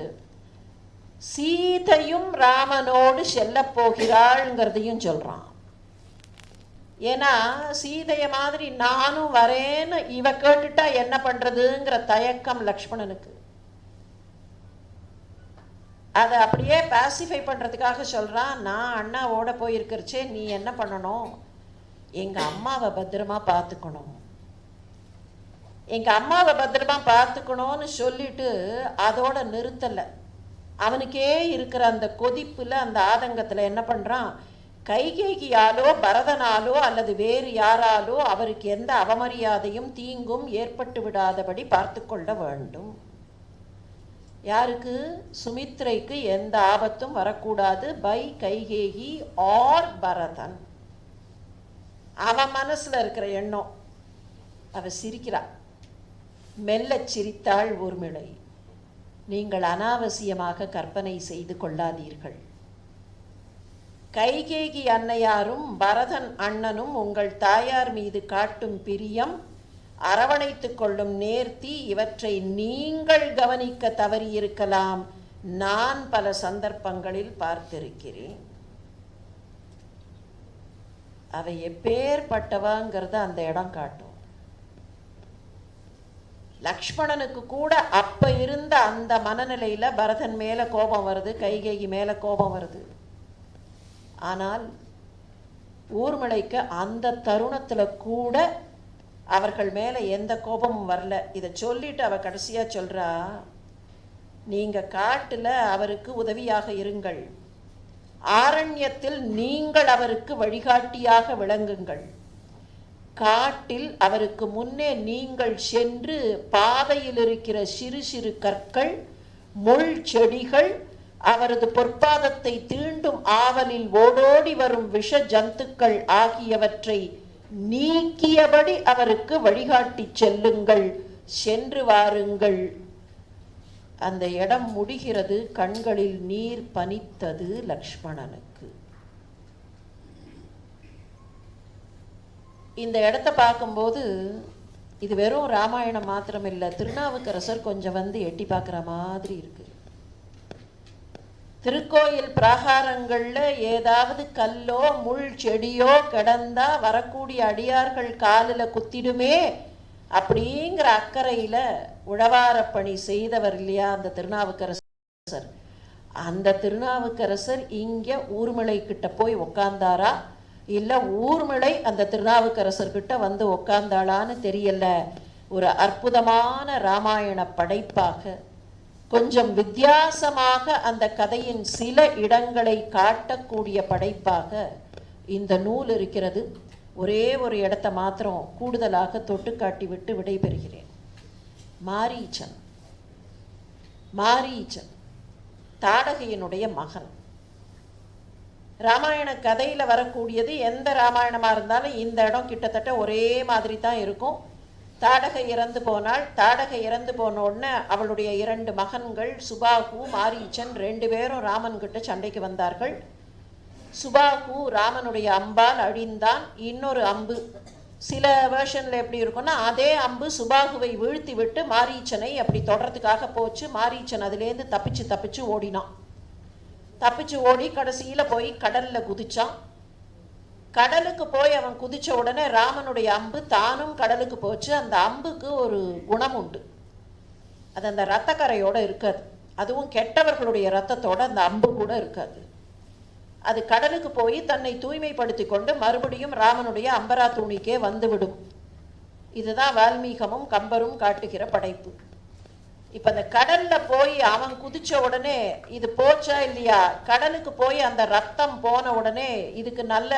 சீதையும் ராமனோடு செல்ல போகிறாள்ங்கிறதையும் சொல்கிறான். ஏன்னா சீதைய மாதிரி நானும் வரேன்னு இவ கேட்டுட்டா என்ன பண்றதுங்கிற தயக்கம் லக்ஷ்மணனுக்கு. அதை அப்படியே பாசிஃபை பண்றதுக்காக சொல்றான், நான் அண்ணாவோட போயிருக்கிறச்சே நீ என்ன பண்ணணும், எங்க அம்மாவை பத்திரமா பார்த்துக்கணும், எங்க அம்மாவை பத்திரமா பார்த்துக்கணும்னு சொல்லிட்டு அதோட நிறுத்தலை. அவனுக்கே இருக்கிற அந்த கொதிப்புல அந்த ஆதங்கத்துல என்ன பண்றான், கைகேகியாலோ பரதனாலோ அல்லது வேறு யாராலோ அவருக்கு எந்த அவமரியாதையும் தீங்கும் ஏற்பட்டு விடாதபடி பார்த்து கொள்ள வேண்டும். யாருக்கு? சுமித்ரைக்கு எந்த ஆபத்தும் வரக்கூடாது. By Kaikeyi or Bharata. அவ மனசுல இருக்கிற எண்ணம். அவ சிரிக்கிறா. மெல்ல சிரித்தாள் ஊர்மிளை. நீங்கள் அனாவசியமாக கற்பனை செய்து கொள்ளாதீர்கள். கைகேகி அன்னையாரும் பரதன் அண்ணனும் உங்கள் தாயார் மீது காட்டும் பிரியம், அரவணைத்து கொள்ளும் நேர்த்தி, இவற்றை நீங்கள் கவனிக்க தவறியிருக்கலாம். நான் பல சந்தர்ப்பங்களில் பார்த்திருக்கிறேன். அவை எப்பேற்பட்டவாங்கிறத அந்த இடம் காட்டும். லக்ஷ்மணனுக்கு கூட அப்ப இருந்த அந்த மனநிலையில பரதன் மேல கோபம் வருது, கைகேகி மேல கோபம் வருது. ஆனால் ஊர்மிளைக்கு அந்த தருணத்துல கூட அவர்கள் மேல எந்த கோபமும் வரல. இதை சொல்லிட்டு அவ கடைசியா சொல்றா, நீங்க காட்டுல அவருக்கு உதவியாக இருங்கள், ஆரண்யத்தில் நீங்கள் அவருக்கு வழிகாட்டியாக விளங்குங்கள், காட்டில் அவருக்கு முன்னே நீங்கள் சென்று பாதையில் இருக்கிற சிறு சிறு கற்கள், முள் செடிகள், அவரது பொற்பாதத்தை தீண்டும் ஆவலில் ஓடோடி வரும் விஷ ஜந்துக்கள் ஆகியவற்றை நீக்கியபடி அவருக்கு வழிகாட்டி செல்லுங்கள், சென்று வாருங்கள். அந்த இடம் முடிகிறது. கண்களில் நீர் பனித்தது லக்ஷ்மணனுக்கு. இந்த இடத்த பார்க்கும்போது இது வெறும் ராமாயணம் மாத்திரம் இல்லை, திருநாவுக்கரசர் கொஞ்சம் வந்து எட்டி பார்க்குற மாதிரி இருக்கு. திருக்கோயில் பிராகாரங்கள்ல ஏதாவது கல்லோ முள் செடியோ கிடந்தா வரக்கூடிய அடியார்கள் காலில் குத்திடுமே அப்படிங்கிற அக்கறையில உழவாரப்பணி செய்தவர் இல்லையா அந்த திருநாவுக்கரசர். அந்த திருநாவுக்கரசர் இங்க ஊர்மிளை கிட்ட போய் உக்காந்தாரா இல்லை ஊர்மிளை அந்த திருநாவுக்கரசர்கிட்ட வந்து உக்காந்தாளான்னு தெரியல. ஒரு அற்புதமான ராமாயண படைப்பாக, கொஞ்சம் வித்தியாசமாக அந்த கதையின் சில இடங்களை காட்டக்கூடிய படைப்பாக இந்த நூல் இருக்கிறது. ஒரே ஒரு இடத்த மாத்திரம் கூடுதலாக தொட்டு காட்டி விட்டு விடைபெறுகிறேன். மாரீச்சன். மாரீச்சன் தாடகையினுடைய மகன். ராமாயண கதையில் வரக்கூடியது எந்த ராமாயணமாக இருந்தாலும் இந்த இடம் கிட்டத்தட்ட ஒரே மாதிரி தான் இருக்கும். தாடகை இறந்து போனாள். தாடகை இறந்து போன உடனே அவளுடைய 2 மகன்கள் சுபாகு, மாரீச்சன் 2 பேரும் ராமன்கிட்ட சண்டைக்கு வந்தார்கள். சுபாகு ராமனுடைய அம்பால் அழிந்தான். இன்னொரு அம்பு, சில வேர்ஷனில் எப்படி இருக்குன்னா அதே அம்பு சுபாகுவை வீழ்த்தி விட்டு மாரீச்சனை அப்படி தொடர்றதுக்காக போச்சு. மாரீச்சன் அதுலேருந்து தப்பிச்சு ஓடினான். தப்பிச்சு ஓடி கடைசியில் போய் கடலில் குதிச்சான். கடலுக்கு போய் அவன் குதிச்ச உடனே ராமனுடைய அம்பு தானும் கடலுக்கு போச்சு. அந்த அம்புக்கு ஒரு குணம் உண்டு, அது அந்த இரத்தக்கரையோடு இருக்காது. அதுவும் கெட்டவர்களுடைய இரத்தத்தோட அந்த அம்பு கூட இருக்காது. அது கடலுக்கு போய் தன்னை தூய்மைப்படுத்தி கொண்டு மறுபடியும் ராமனுடைய அம்பரா தூணிக்கே வந்துவிடும். இதுதான் வால்மீகமும் கம்பரும் காட்டுகிற படைப்பு. இப்போ அந்த கடலில் போய் அவன் குதிச்ச உடனே இது போச்சா இல்லையா, கடலுக்கு போய் அந்த ரத்தம் போன உடனே இதுக்கு நல்ல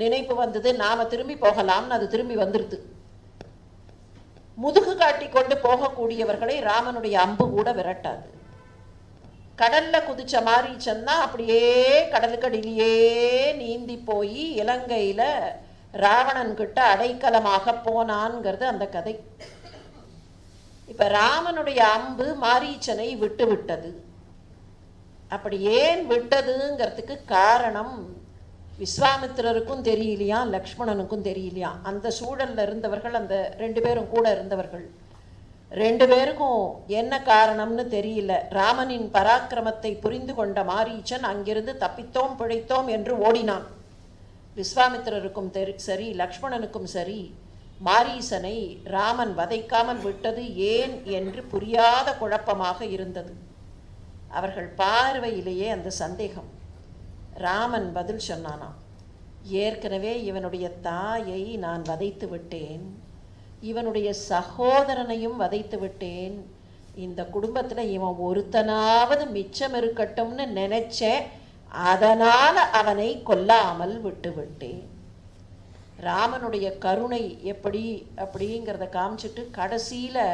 நினைப்பு வந்தது, நாம் திரும்பி போகலாம்னு அது திரும்பி வந்துடுது. முதுகு காட்டி கொண்டு போகக்கூடியவர்களை ராமனுடைய அம்பு கூட விரட்டாது. கடல்ல குதிச்ச மாரீச்சன் தான் அப்படியே கடலுக்கடியிலேயே நீந்தி போய் இலங்கையில ராவணன் கிட்ட அடைக்கலமாக போனான்ங்கிறது அந்த கதை. இப்ப ராமனுடைய அம்பு மாரீச்சனை விட்டு விட்டது. அப்படி ஏன் விட்டதுங்கிறதுக்கு காரணம் விஸ்வாமித்திரருக்கும் தெரியலையா, லக்ஷ்மணனுக்கும் தெரியலையா. அந்த சூழல்ல இருந்தவர்கள், அந்த 2 பேரும் கூட இருந்தவர்கள் 2 பேருக்கும் என்ன காரணம்னு தெரியல. ராமனின் பராக்கிரமத்தை புரிந்து கொண்ட மாரீச்சன் அங்கிருந்து தப்பித்தோம் பிழைத்தோம் என்று ஓடினான். விஸ்வாமித்திரருக்கும் சரி, லக்ஷ்மணனுக்கும் சரி, மாரீசனை ராமன் வதைக்காமல் விட்டது ஏன் என்று புரியாத குழப்பமாக இருந்தது. அவர்கள் பார்வையிலேயே அந்த சந்தேகம். ராமன் பதில் சொன்னானாம், ஏற்கனவே இவனுடைய தாயை நான் வதைத்து விட்டேன், இவனுடைய சகோதரனையும் வதைத்து விட்டேன், இந்த குடும்பத்தில் இவன் ஒருத்தனாவது மிச்சம் இருக்கட்டும்னு நினைச்சேன், அதனால் அவனை கொல்லாமல் விட்டு விட்டேன். ராமனுடைய கருணை எப்படி அப்படிங்கிறத காமிச்சிட்டு கடைசியில்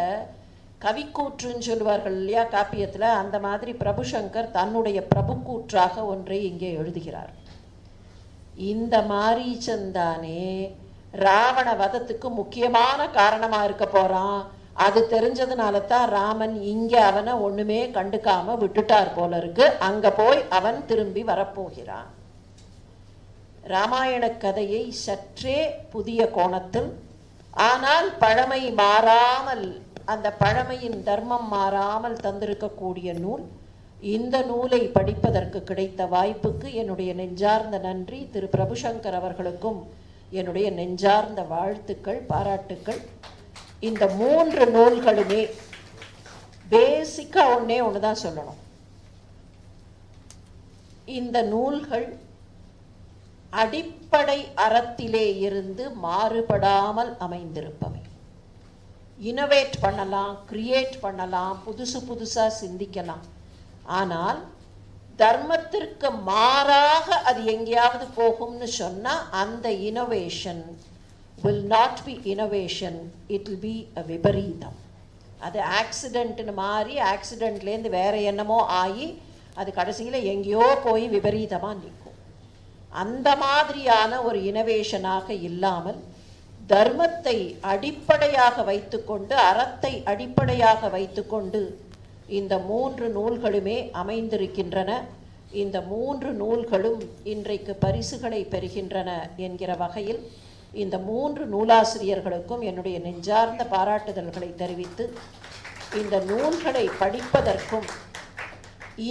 கவிக்கூற்றுன்னு சொல்லுவார்கள் இல்லையா காப்பியத்தில், அந்த மாதிரி பிரபுசங்கர் தன்னுடைய பிரபு கூற்றாக ஒன்றை இங்கே எழுதுகிறார். இந்த மாரீச்சந்தானே ராவண வதத்துக்கு முக்கியமான காரணமாக இருக்க போகிறான். அது தெரிஞ்சதுனால தான் ராமன் இங்கே அவனை ஒன்றுமே கண்டுக்காம விட்டுட்டார் போல இருக்கு. அங்கே போய் அவன் திரும்பி வரப்போகிறான். ராமாயண கதையை சற்றே புதிய கோணத்தில், ஆனால் பழமை மாறாமல், அந்த பழமையின் தர்மம் மாறாமல் தந்திருக்கக்கூடிய நூல். இந்த நூலை படிப்பதற்கு கிடைத்த வாய்ப்புக்கு என்னுடைய நெஞ்சார்ந்த நன்றி. திரு பிரபுசங்கர் அவர்களுக்கும் என்னுடைய நெஞ்சார்ந்த வாழ்த்துக்கள், பாராட்டுக்கள். இந்த 3 நூல்களுமே பேசிக்காக ஒன்று தான் சொல்லணும். இந்த நூல்கள் அடிப்படை அறத்திலே இருந்து மாறுபடாமல் அமைந்திருப்பவை. இனோவேட் பண்ணலாம், கிரியேட் பண்ணலாம், புதுசாக சிந்திக்கலாம். ஆனால் தர்மத்திற்கு மாறாக அது எங்கேயாவது போகும்னு சொன்னால் அந்த innovation will not be innovation, it will be a விபரீதம். அது ஆக்சிடென்ட்னு மாறி ஆக்சிடென்ட்லேருந்து வேற என்னமோ ஆகி அது கடைசியில் எங்கேயோ போய் விபரீதமாக நிற்கும். அந்த மாதிரியான ஒரு இனோவேஷனாக இல்லாமல் தர்மத்தை அடிப்படையாக வைத்துக்கொண்டு, அறத்தை அடிப்படையாக வைத்துக்கொண்டு இந்த 3 நூல்களுமே அமைந்திருக்கின்றன. இந்த 3 நூல்களும் இன்றைக்கு பரிசுகளை பெறுகின்றன என்கிற வகையில் இந்த 3 நூலாசிரியர்களுக்கும் என்னுடைய நெஞ்சார்ந்த பாராட்டுதல்களை தெரிவித்து, இந்த நூல்களை படிப்பதற்கும்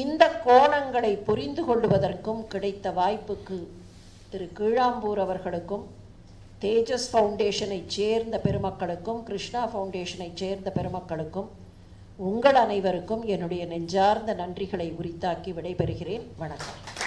இந்த கோணங்களை புரிந்து கொள்வதற்கும் கிடைத்த வாய்ப்புக்கு திரு கீழாம்பூர் அவர்களுக்கும், தேஜஸ் ஃபவுண்டேஷனை சேர்ந்த பெருமக்களுக்கும், கிருஷ்ணா ஃபவுண்டேஷனை சேர்ந்த பெருமக்களுக்கும், உங்கள் அனைவருக்கும் என்னுடைய நெஞ்சார்ந்த நன்றிகளை உரித்தாக்கி விடைபெறுகிறேன். வணக்கம்.